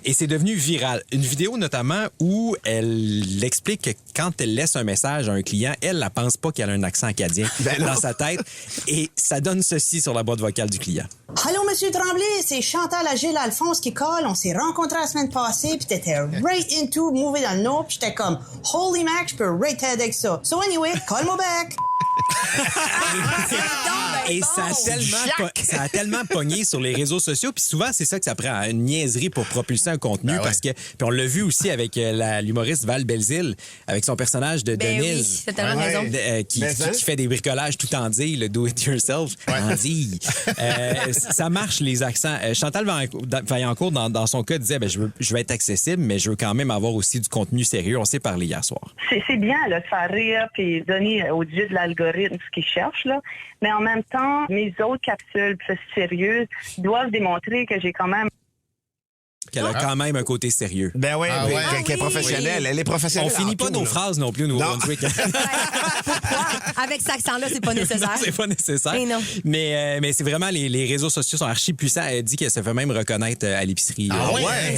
Et c'est devenu viral. Une vidéo notamment où elle explique que quand elle laisse un message à un client, elle ne pense pas qu'elle a un accent acadien dans sa tête. Et ça donne ceci sur la boîte vocale du client. Allô, Monsieur Tremblay, c'est Chantal Agile Alphonse qui colle. On s'est rencontrés la semaine passée, puis t'étais right into Movie dans le Nord, puis j'étais comme Holy Mac, je peux right t'aider avec ça. So anyway, call-moi back. Et ça a tellement pogné sur les réseaux sociaux. Puis souvent, c'est ça que ça prend, une niaiserie pour propulser un contenu. Ben ouais. Parce que, puis on l'a vu aussi avec l'humoriste Val Belzile, avec son personnage de Ben Denise. oui, t'as tellement raison. Qui fait des bricolages tout en dit, le do-it-yourself. En dit. Ça marche, les accents. Chantal Vaillancourt, dans son cas, disait je vais être accessible, mais je veux quand même avoir aussi du contenu sérieux. On s'est parlé hier soir. C'est bien là, de faire rire puis donner aux dieux de l'algorithme ce qu'ils cherchent, là. Mais en même pourtant, mes autres capsules plus sérieuses doivent démontrer que j'ai quand même Qu'elle a quand même un côté sérieux. Ben oui, qu'elle est professionnelle. Elle est professionnelle. On finit pas nos phrases non plus au Nouveau-Brunswick. Avec cet accent-là, c'est pas nécessaire. Non, c'est pas nécessaire. Et non. Mais c'est vraiment, les réseaux sociaux sont archi puissants. Elle dit qu'elle se fait même reconnaître à l'épicerie.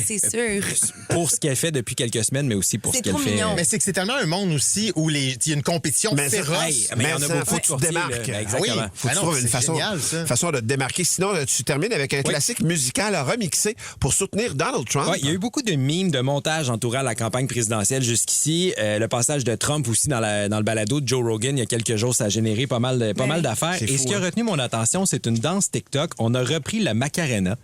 C'est sûr. Pour ce qu'elle fait depuis quelques semaines, mais aussi pour ce qu'elle fait. Mais c'est que c'est tellement un monde aussi où il y a une compétition féroce. Mais il y en a beaucoup. Faut que tu te démarques. Exactement. Faut que tu trouves une façon de te démarquer. Sinon, tu termines avec un classique musical remixé pour soutenir Donald Trump. Il y a eu beaucoup de mimes, de montages entourant la campagne présidentielle jusqu'ici. Le passage de Trump aussi dans le balado de Joe Rogan il y a quelques jours, ça a généré pas mal d'affaires. Et ce qui a retenu mon attention, c'est une danse TikTok. On a repris la Macarena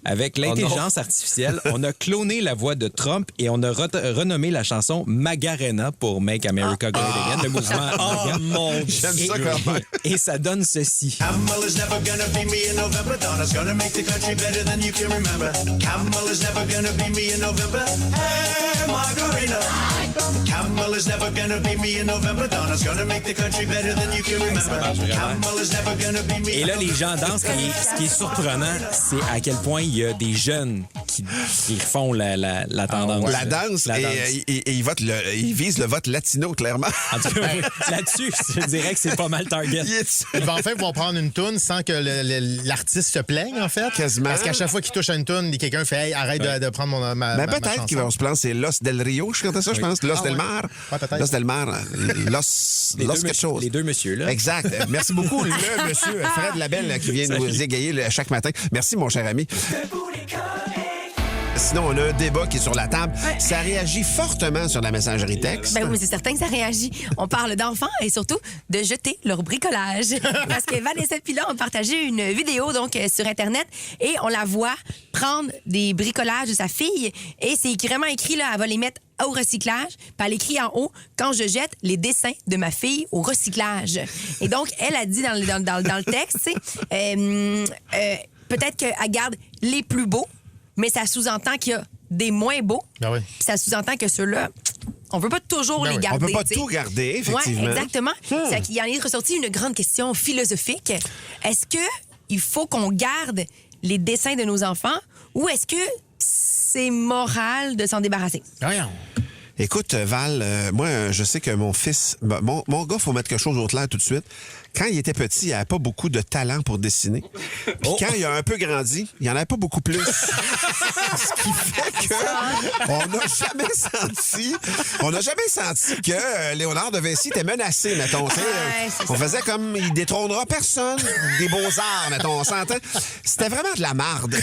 avec l'intelligence artificielle. On a cloné la voix de Trump et on a renommé la chanson Magarena pour Make America Great Again, le mouvement. Oh mon Dieu! J'aime ça quand même. Et ça donne ceci. Be me in November. Hey, Margarita. Camel is never gonna be me in November. Donna's gonna make the country better than you can remember. Camel is never gonna be me. Et là, les gens dansent. Ce qui est surprenant, c'est à quel point il y a des jeunes qui font la tendance. La danse. Et ils visent le vote latino, clairement. En tout cas, là-dessus, je dirais que c'est pas mal target. Ils vont enfin pouvoir prendre une toune sans que l'artiste se plaigne, en fait. Quasiment. Parce qu'à chaque fois qu'il touche à une toune, quelqu'un fait hey, arrête de prendre ma peut-être qu'ils vont se plaindre, c'est Los del Rio, je comptais ça, je pense. Los del Mar. peut-être. Los del Mar. Los quelque chose. Les deux messieurs, là. Exact. Merci beaucoup, le monsieur Fred Labelle qui vient nous égayer chaque matin. Merci, mon cher ami. Sinon, on a un débat qui est sur la table. Ça réagit fortement sur la messagerie texte. Ben oui, c'est certain que ça réagit. On parle d'enfants et surtout de jeter leur bricolage. Parce que Vanessa et Pilar ont partagé une vidéo donc sur Internet et on la voit prendre des bricolages de sa fille et c'est vraiment écrit, là, elle va les mettre au recyclage. Puis elle écrit en haut, quand je jette les dessins de ma fille au recyclage. Et donc, elle a dit dans le texte, peut-être qu'elle garde les plus beaux, mais ça sous-entend qu'il y a des moins beaux. Ben oui. Puis ça sous-entend que ceux-là, on veut pas toujours les garder. On peut pas tout garder, effectivement. Oui, exactement. Il y en est ressorti une grande question philosophique. Est-ce que il faut qu'on garde les dessins de nos enfants ou est-ce que c'est moral de s'en débarrasser? Voyons. Écoute, Val, moi, je sais que mon fils... Mon gars, faut mettre quelque chose au clair tout de suite. Quand il était petit, il n'avait pas beaucoup de talent pour dessiner. Puis quand il a un peu grandi, il n'y en avait pas beaucoup plus. Ce qui fait que on n'a jamais senti que Léonard de Vinci était menacé, mettons. On faisait comme, il détrônera personne des beaux-arts, mettons. On s'entend. C'était vraiment de la marde.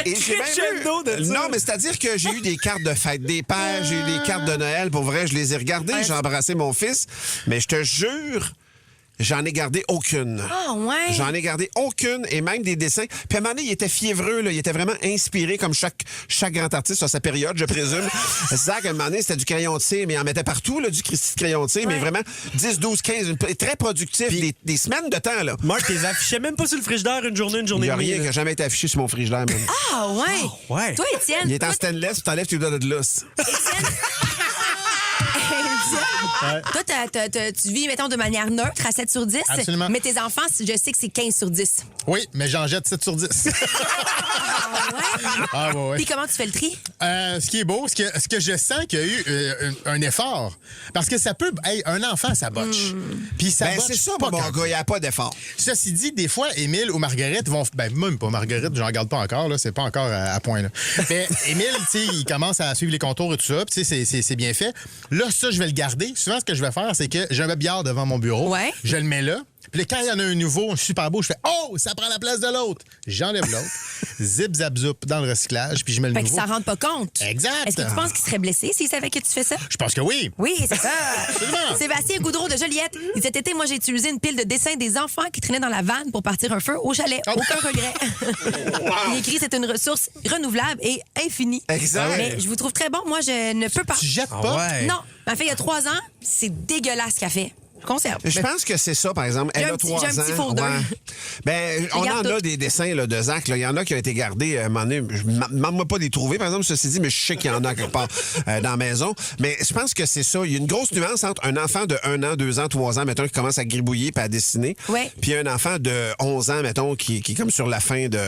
Et j'ai même eu... Non, mais c'est-à-dire que j'ai eu des cartes de fête des pères, j'ai eu des cartes de Noël. Pour vrai, je les ai regardées. J'ai embrassé mon fils. Mais je te jure, j'en ai gardé aucune. Ah, ouais? J'en ai gardé aucune et même des dessins. Puis à un moment donné, il était fiévreux, là. Il était vraiment inspiré comme chaque grand artiste à sa période, je présume. Zach, à un moment donné, c'était du crayon de cire, mais il en mettait partout, là, du crayon de cire, mais vraiment 10, 12, 15, très productif, des semaines de temps, là. Marc, t'es affichais même pas sur le frigidaire une journée Il n'y a rien qui a jamais été affiché sur mon frigidaire, même. Ah, ouais? Ouais. Toi, Étienne. Il est en stainless, tu t'enlèves tes doigts de l'os. Toi, tu vis, mettons, de manière neutre à 7 sur 10. Absolument. Mais tes enfants, je sais que c'est 15 sur 10. Oui, mais j'en jette 7 sur 10. Ah, ouais. Puis comment tu fais le tri? Ce qui est beau, ce que je sens qu'il y a eu un effort. Parce que ça peut... Hey, un enfant, ça botche. Puis ça botche c'est ça, pas mon gars, il n'y a pas d'effort. Ceci dit, des fois, Émile ou Marguerite vont... Ben, même pas Marguerite, j'en garde pas encore, là. C'est pas encore à point, là. Mais Émile, tu sais, il commence à suivre les contours et tout ça. Puis, tu sais, c'est bien fait. Là, ça, je vais le garder. Souvent, ce que je vais faire, c'est que j'ai un billard devant mon bureau. Ouais. Je le mets là. Puis là, quand il y en a un nouveau, super beau, je fais « Oh, ça prend la place de l'autre! » J'enlève l'autre, zip, zap, zoup dans le recyclage, puis je mets le nouveau. Fait que ça rend pas compte. Exact. Est-ce que tu penses qu'il serait blessé s'il savait que tu fais ça? Je pense que oui. Oui, c'est ça. Absolument. Sébastien Goudreau de Joliette. Cet été, moi, j'ai utilisé une pile de dessins des enfants qui traînaient dans la vanne pour partir un feu au chalet. Aucun regret. Il écrit, c'est une ressource renouvelable et infinie. Exact. Mais je vous trouve très bon. Moi, je ne peux pas. Tu jettes pas? Ouais. Non. Ma fille a 3 ans. C'est dégueulasse ce qu'elle fait. conserve. Je pense que c'est ça, par exemple. Elle a 3 ans. J'ai un petit folder. Ouais. Ben, on en garde a tout. des dessins là, de Zach. là. Il y en a qui ont été gardés. À un moment donné, je ne demande pas de les trouver, par exemple, ceci dit, mais je sais qu'il y en a quelque part dans la maison. Mais je pense que c'est ça. Il y a une grosse nuance entre un enfant de 1 an, 2 ans, 3 ans, mettons, qui commence à gribouiller et à dessiner. Ouais. Puis un enfant de 11 ans, mettons, qui est comme sur la fin de...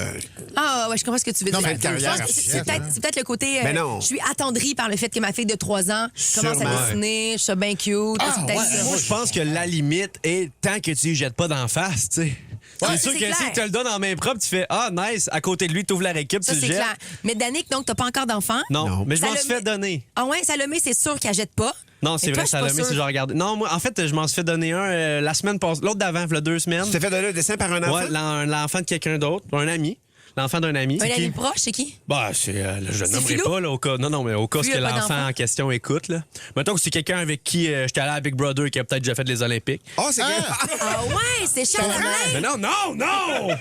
Ah, ouais, je comprends ce que tu veux dire. fin de carrière. Je pense que c'est peut-être le côté. Mais non. Je suis attendrie par le fait que ma fille de 3 ans commence Sûrement. à dessiner, je suis bien cute. c'est peut-être ça. Moi, je pense que la limite est tant que tu y jettes pas d'en face, tu sais. C'est sûr c'est que clair. si tu te le donnes en main propre, tu fais ah, nice, à côté de lui, tu ouvres la récup, Ça, tu le c'est jettes. clair. Mais Danick, donc, t'as pas encore d'enfant? Non, mais je Ça m'en le suis fait met- donner. Ah ouais, Salomé, c'est sûr qu'elle jette pas. Non, c'est Mais vrai, toi, ça je l'a suis mis pas si je sûre. regarde. Non, moi, en fait, je m'en suis fait donner un la semaine passée, l'autre d'avant, il y a 2 semaines. Tu t'es fait donner un dessin par un enfant? Ouais, l'enfant de quelqu'un d'autre, un ami. L'enfant d'un ami. Un ami proche, c'est qui? Bah, c'est. Je ne nommerai Philou? pas, là, au cas. Non, mais au cas Lui, que il a pas l'enfant d'enfant. en question écoute, là. Mettons que c'est quelqu'un avec qui j'étais allé à Big Brother qui a peut-être déjà fait les Olympiques. Oh, c'est Ah ouais, c'est Charles Mais Hamelin. non!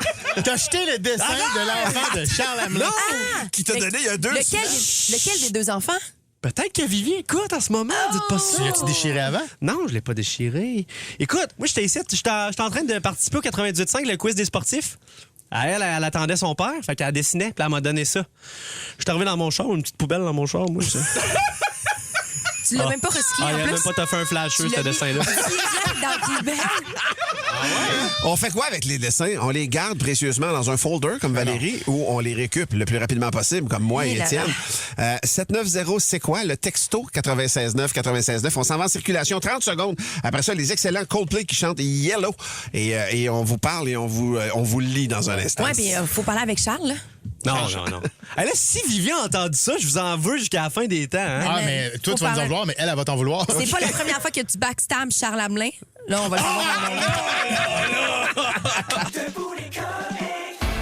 T'as jeté le dessin de l'enfant de Charles Hamelin. Non! Qui t'a donné il y a 2 Lequel des 2 enfants? Peut-être que Vivi écoute en ce moment, dites pas ça. L'as-tu déchiré avant? Non, je l'ai pas déchiré. Écoute, moi, j'étais ici, j'étais en train de participer au 98.5, le quiz des sportifs. Elle attendait son père, fait qu'elle dessinait, puis elle m'a donné ça. Je suis arrivé dans mon char, une petite poubelle dans mon char, moi. Tu l'as même pas recyclé Ah, en il a plus? même pas t'as fait un flasheux, Tu ce l'as mis- dessin-là. Tu les jettes dans la poubelle. On fait quoi avec les dessins? On les garde précieusement dans un folder, comme Valérie, ou on les récup le plus rapidement possible, comme moi et Oui, là, Étienne. 790, c'est quoi? Le texto 96.9. On s'en va en circulation 30 secondes. Après ça, les excellents Coldplay qui chantent Yellow. Et on vous parle et on vous lit dans un instant. Ouais, puis faut parler avec Charles, là. Non. Là, si Vivi a entendu ça, je vous en veux jusqu'à la fin des temps. Hein? Ah, mais toi, Faut tu vas nous en parler. vouloir, mais elle va t'en vouloir. C'est pas la première fois que tu backstabs Charles Hamelin. Là, on va le savoir.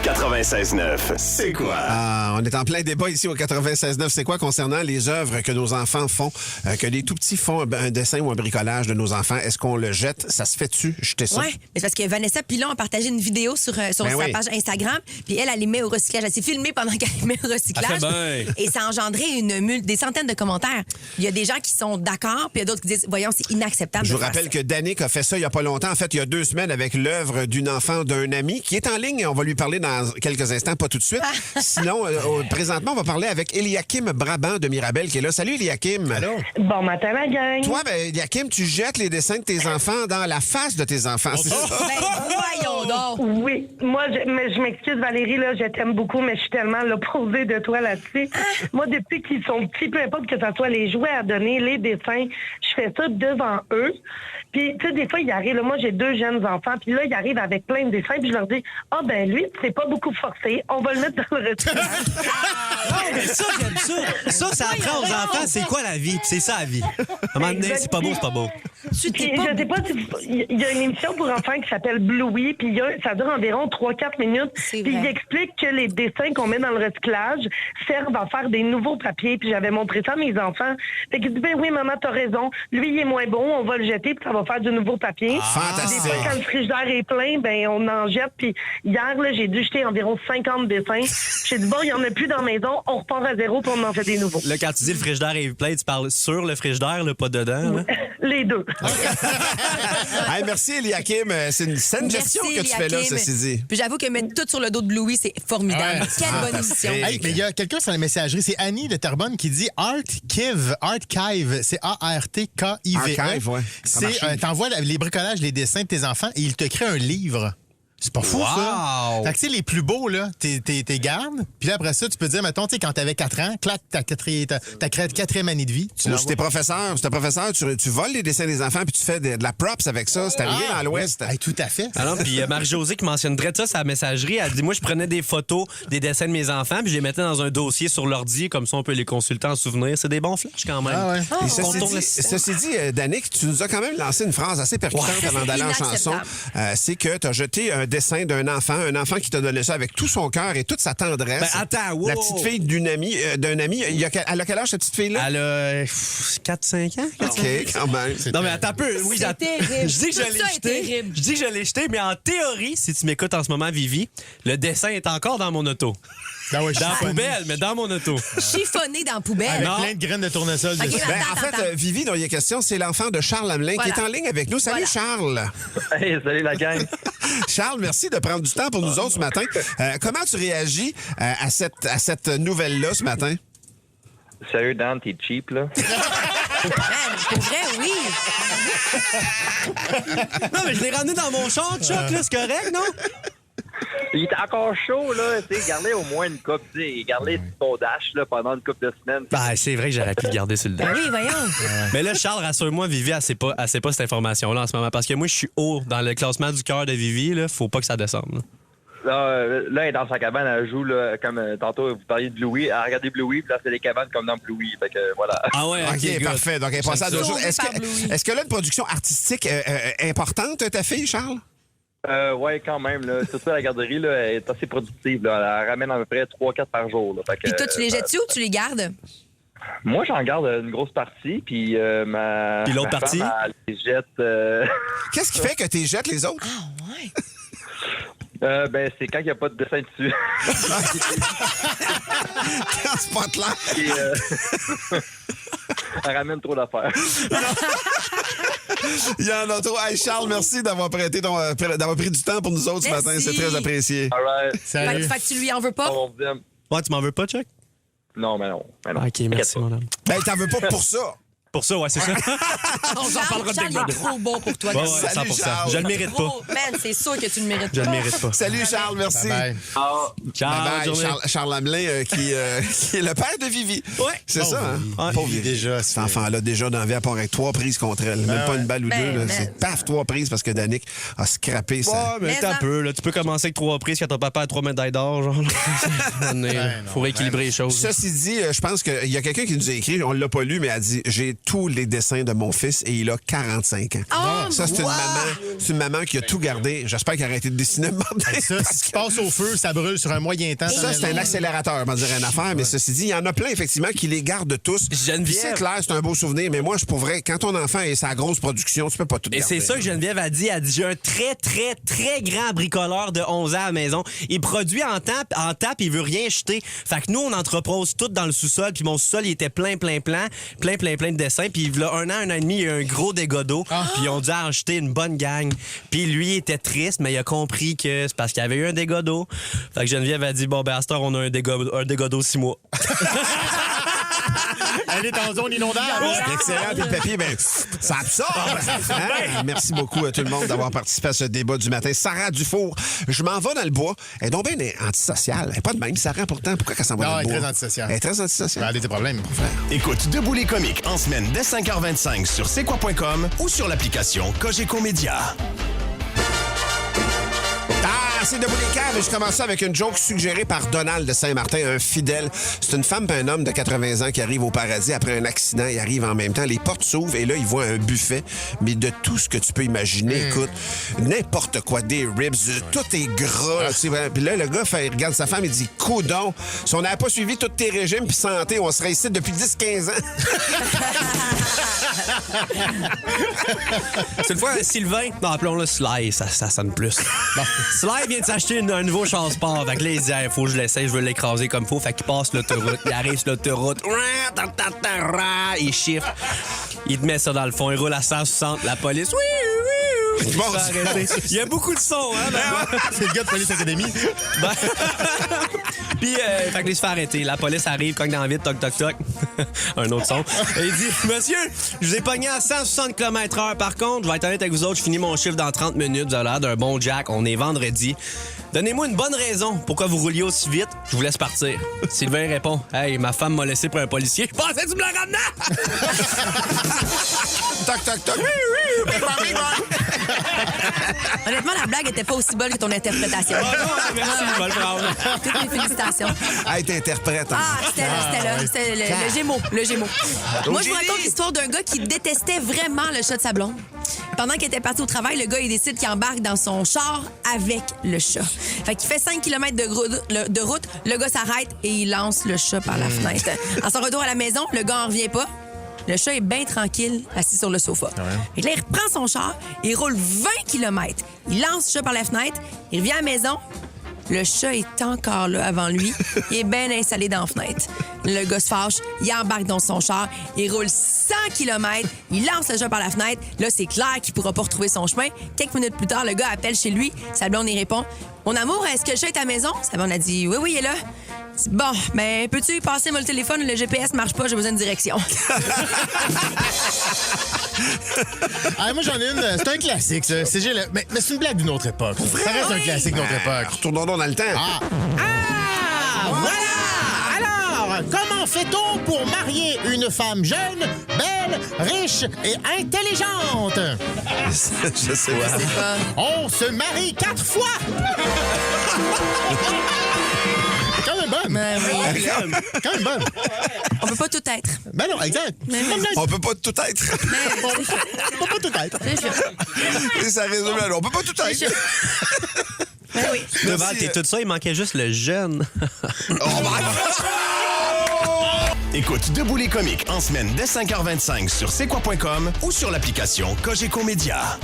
96.9, c'est quoi? Ah, on est en plein débat ici au 96.9. C'est quoi concernant les œuvres que nos enfants font, que les tout-petits font un dessin ou un bricolage de nos enfants? Est-ce qu'on le jette? Ça se fait-tu? Jeter ça? Oui, mais c'est parce que Vanessa Pilon a partagé une vidéo sur Ben sa oui. page Instagram, puis elle les met au recyclage. Elle s'est filmée pendant qu'elle les met au recyclage. Elle fait bien. Et ça a engendré des centaines de commentaires. Il y a des gens qui sont d'accord, puis il y a d'autres qui disent, voyons, c'est inacceptable. Je de vous faire rappelle ça. que Danick a fait ça il n'y a pas longtemps. En fait, il y a 2 semaines avec l'œuvre d'une enfant d'un ami qui est en ligne et on va lui parler dans quelques instants, pas tout de suite. Sinon, présentement, on va parler avec Eliakim Brabant de Mirabel qui est là. Salut, Eliakim. Allô? Bon matin, la gang. Toi, Eliakim, tu jettes les dessins de tes enfants dans la face de tes enfants. C'est ça? Voyons donc. Oui, moi, je m'excuse, Valérie, là, je t'aime beaucoup, mais je suis tellement l'opposé de toi là-dessus. Moi, depuis qu'ils sont petits, peu importe que ce soit les jouets à donner, les dessins, je fais ça devant eux. Puis, tu sais, des fois, ils arrivent, là, moi, j'ai 2 jeunes enfants, puis là, ils arrivent avec plein de dessins, puis je leur dis, ben lui, c'est pas beaucoup forcé, on va le mettre dans le recyclage. Mais ça, j'aime ça. Ça apprend aux enfants, c'est quoi la vie? Puis c'est ça, la vie. À un moment donné, c'est pas beau, c'est pas beau. Puis, je sais pas si il y a une émission pour enfants qui s'appelle Bluey, puis ça dure environ 3-4 minutes. Puis il explique que les dessins qu'on met dans le recyclage servent à faire des nouveaux papiers. Puis j'avais montré ça à mes enfants. Fait qu'ils disent, ben oui, maman, t'as raison. Lui, il est moins bon, on va le jeter, puis ça va faire du nouveau papier. Fantastique. Des fois, quand le frigidaire est plein, ben on en jette. Puis hier, là, j'ai dû jeter environ 50 dessins. J'ai dit, bon, il y en a plus dans la maison, on repart à zéro, puis on en fait des nouveaux. Là, quand tu dis le frigidaire est plein, tu parles sur le frigidaire, là, pas dedans. Là. Les deux. Hey, merci, Eliakim. C'est une saine gestion que tu fais là, Eliakim. ceci dit. Puis j'avoue que mettre tout sur le dos de Louis, c'est formidable. Ouais, Quelle bonne émission. Hey, mais il y a quelqu'un sur la messagerie, c'est Annie de Terrebonne qui dit Archive. C'est A-R-T-K-I-V-E. Archive, ouais. C'est, t'envoies les bricolages, les dessins de tes enfants et il te crée un livre. C'est pas fou, ça. Fait que, tu sais, les plus beaux, là, t'es gardes. Puis là, après ça, tu peux dire, mettons, tu sais, quand t'avais 4 ans, clac, ta 4e année de vie. Ou si t'es professeur, tu voles les dessins des enfants puis tu fais de la props avec ça. C'est arrivé dans l'Ouest. Hey, tout à fait. Ah non, puis Marie-Josée qui mentionnerait ça sa messagerie, elle dit, moi, je prenais des photos, des dessins de mes enfants, puis je les mettais dans un dossier sur l'ordi, comme ça, on peut les consulter en souvenir. C'est des bons flashs, quand même. Ah ouais. Et ceci dit, Danick, tu nous as quand même lancé une phrase assez percutante avant d'aller en chanson. C'est que tu as jeté un dessin d'un enfant, qui t'a donné ça avec tout son cœur et toute sa tendresse. Ben, attends, wow. La petite fille d'un ami. Elle a quel âge, cette petite fille-là? Elle a 4-5 ans. OK, quand même. Non, mais attends un peu. Oui, C'est terrible. Je dis que je Tout l'ai ça est jeté. terrible. Je dis que je l'ai jeté, mais en théorie, si tu m'écoutes en ce moment, Vivi, le dessin est encore dans mon auto. Ben ouais, Dans la poubelle, mais dans mon auto. Chiffonné dans la poubelle. Avec plein de graines de tournesol dessus. OK, Ben, attends, en fait, attends. Vivi, dont il y a question, c'est l'enfant de Charles Hamelin qui est en ligne avec nous. Salut, Charles. Hey, salut la gang. Charles, merci de prendre du temps pour nous autres ce matin. Comment tu réagis à cette nouvelle-là ce matin? Sérieux, Dan, t'es cheap, là? Pour vrai, oui. Non, mais je l'ai ramené dans mon char, Chuck, là, c'est correct, non? Il est encore chaud, là. Tu sais, gardez au moins une coupe, tu sais. Gardez son dash, là, pendant une couple de semaines. Ben, c'est vrai que j'aurais pu le garder sur le dash. Ben oui, voyons. Mais là, Charles, rassure-moi, Vivi, elle sait pas cette information-là en ce moment. Parce que moi, je suis haut dans le classement du cœur de Vivi, là. Faut pas que ça descende, là. Là, elle est dans sa cabane, elle joue, là, comme tantôt, vous parliez de Bluey. Elle regardait Bluey, puis là, c'est des cabanes comme dans Bluey. Fait que, voilà. Ah ouais, OK, parfait. Donc, elle est passée à 2 jours. Sauvée par Bluey. Est-ce que là, une production artistique importante, ta fille, Charles? Ouais, quand même, là. Surtout à la garderie, là, elle est assez productive, là. Elle ramène à peu près 3-4 par jour, là. Fait que, Puis toi, tu les jettes-tu ou tu les gardes? moi, j'en garde une grosse partie, puis Puis l'autre ma partie? femme, elle les jette... Qu'est-ce qui fait que tu jettes les autres? Ah, ouais. Ben, c'est quand il n'y a pas de dessin dessus. Quand c'est pas clair. Et, elle ramène trop d'affaires. Il y en a trop. Hey, Charles, merci d'avoir prêté d'avoir pris du temps pour nous autres ce Merci. matin. C'est très apprécié. All right. Salut. Fait que tu lui en veux pas? On vous aime. Ouais, tu m'en veux pas, Chuck? Non, mais non. OK, merci, mon homme. Ben, t'en veux pas pour ça. Pour ça, ouais, c'est ça. On s'en parlera de Charles, il est trop bon pour toi. Ouais, Merci. ouais, 100%. Charles. Je le mérite pas. Oh, man, c'est sûr que tu le mérites Je pas. le mérite pas. Salut, Charles, merci. Bye-bye. Ciao, Bye-bye, bonne journée. Charles Hamelin, qui est le père de Vivi. Ouais. C'est ça, hein? Ouais. Pauvre Vivi. Déjà, Cet enfant-là, déjà dans la vie, à part avec 3 prises contre elle. Même pas une balle ou Ben, deux. Là. ben. C'est paf, 3 prises parce que Danick a scrappé ça. Ouais, mais Mais t'as en- peu, là. Tu peux commencer avec 3 prises quand ton papa a 3 médailles d'or, genre. Faut rééquilibrer les choses. Ceci dit, je pense qu'il y a quelqu'un qui nous a écrit, on l'a pas lu, mais elle a dit « J'ai tous les dessins de mon fils et il a 45 ans. Oh, Ça, c'est une maman qui a tout gardé. J'espère qu'elle a arrêté de dessiner. Ça, ce qui passe au feu, ça brûle sur un moyen temps. Ça, c'est un accélérateur, on dirait une affaire. Mais ceci dit, il y en a plein, effectivement, qui les gardent tous. Geneviève. Puis c'est clair, c'est un beau souvenir. Mais moi, je pourrais, quand ton enfant est sa grosse production, tu peux pas tout Et garder. c'est ça que Geneviève a dit. Elle dit, j'ai un très, très, très grand bricoleur de 11 ans à la maison. Il produit en tape, il veut rien jeter. Fait que nous, on entrepose tout dans le sous-sol. Puis mon sous-sol, il était plein de dessins. Puis il y a un an et demi, il y a un gros dégât d'eau. Puis on dû en jeter une bonne gang. Puis lui, il était triste, mais il a compris que c'est parce qu'il y avait eu un dégât d'eau. Fait que Geneviève a dit, bon, ben à cette heure, on a un dégât d'eau 6 mois. Elle est en zone inondable. Excellent. Puis le papier, ben, ça absorbe. Hein? Merci beaucoup à tout le monde d'avoir participé à ce débat du matin. Sarah Dufour, je m'en vais dans le bois. Elle est donc bien antisociale. Elle n'est pas de même, Sarah, pourtant. Pourquoi qu'elle s'en va Non, dans le elle est bois? très antisociale. Elle est très antisociale. Elle a des problèmes. Écoute Debout les comiques en semaine dès 5h25 sur c'est-quoi.com ou sur l'application Cogeco Média. C'est Debout les caves et je commence ça avec une joke suggérée par Donald de Saint-Martin, un fidèle. C'est une femme et un homme de 80 ans qui arrivent au paradis après un accident. Ils arrivent en même temps. Les portes s'ouvrent et là, ils voient un buffet, mais de tout ce que tu peux imaginer. Écoute, n'importe quoi, des ribs, tout est gras. Tu sais, puis là, le gars il regarde sa femme et dit « Coudon, si on n'avait pas suivi tous tes régimes puis santé, on serait ici depuis 10-15 ans. » C'est une fois un Sylvain. Non, appelons-le Sly, ça sonne plus. Sly vient de s'acheter un nouveau char sport. Fait que là, il dit, il faut que je l'essaye, je veux l'écraser comme il faut. Fait qu'il passe l'autoroute. Il arrive sur l'autoroute. Il chiffre. Il te met ça dans le fond. Il roule à 160. La police. Il se fait arrêter. Il y a beaucoup de sons, hein? C'est le gars de Police Academy. Puis, fait que il se fait arrêter. La police arrive, cogne dans la vitre, toc, toc, toc. Un autre son. Et il dit, monsieur, je vous ai pogné à 160 km/h. Par contre, je vais être honnête avec vous autres, je finis mon chiffre dans 30 minutes. Vous avez l'air d'un bon Jack. On est vendredi. Donnez-moi une bonne raison pourquoi vous rouliez aussi vite. Je vous laisse partir. Sylvain répond, hey, ma femme m'a laissé pour un policier. Je pensais que tu me le ramenais! Toc, toc, toc. Honnêtement, la blague était pas aussi bonne que ton interprétation. Merci, je vais le prendre. Toutes mes félicitations. Hey, t'interprètes. Hein? Ah, c'était là. C'était le Gémeaux. Le Gémeaux. Moi, je vous raconte l'histoire d'un gars qui détestait vraiment le chat de sa blonde. Pendant qu'il était parti au travail, le gars, il décide qu'il embarque dans son char avec le chat. Fait qu'il fait 5 km de route, le gars s'arrête et il lance le chat par la fenêtre. En son retour à la maison, le gars en revient pas. Le chat est bien tranquille, assis sur le sofa. Et là, il reprend son char, il roule 20 km. Il lance le chat par la fenêtre, il revient à la maison, Le chat est encore là avant lui. Il est bien installé dans la fenêtre. Le gars se fâche, il embarque dans son char, il roule 100 km, il lance le chat par la fenêtre. Là, c'est clair qu'il pourra pas retrouver son chemin. Quelques minutes plus tard, le gars appelle chez lui. Sa blonde y répond « Mon amour, est-ce que le chat est à la maison? » Sa blonde a dit « Oui, il est là. » Bon, ben, peux-tu passer moi le téléphone? Le GPS marche pas, j'ai besoin de direction. Moi, j'en ai une. C'est un classique, ça. Mais c'est une blague d'une autre époque. Ça reste un classique d'une autre époque. Retournons donc dans le temps. Voilà! Alors, comment fait-on pour marier une femme jeune, belle, riche et intelligente? Je sais pas. On se marie 4 fois! Quand même bonne. Quand même bonne. On peut pas tout être. Ben non, exact. On peut pas tout être. On peut pas tout être. Et ça résume là. On peut pas tout être. Ben oui. Devant et tout ça, il manquait juste le jeune. Écoute Debout les comiques en semaine dès 5h25 sur c'est quoi.com ou sur l'application Cogeco Média.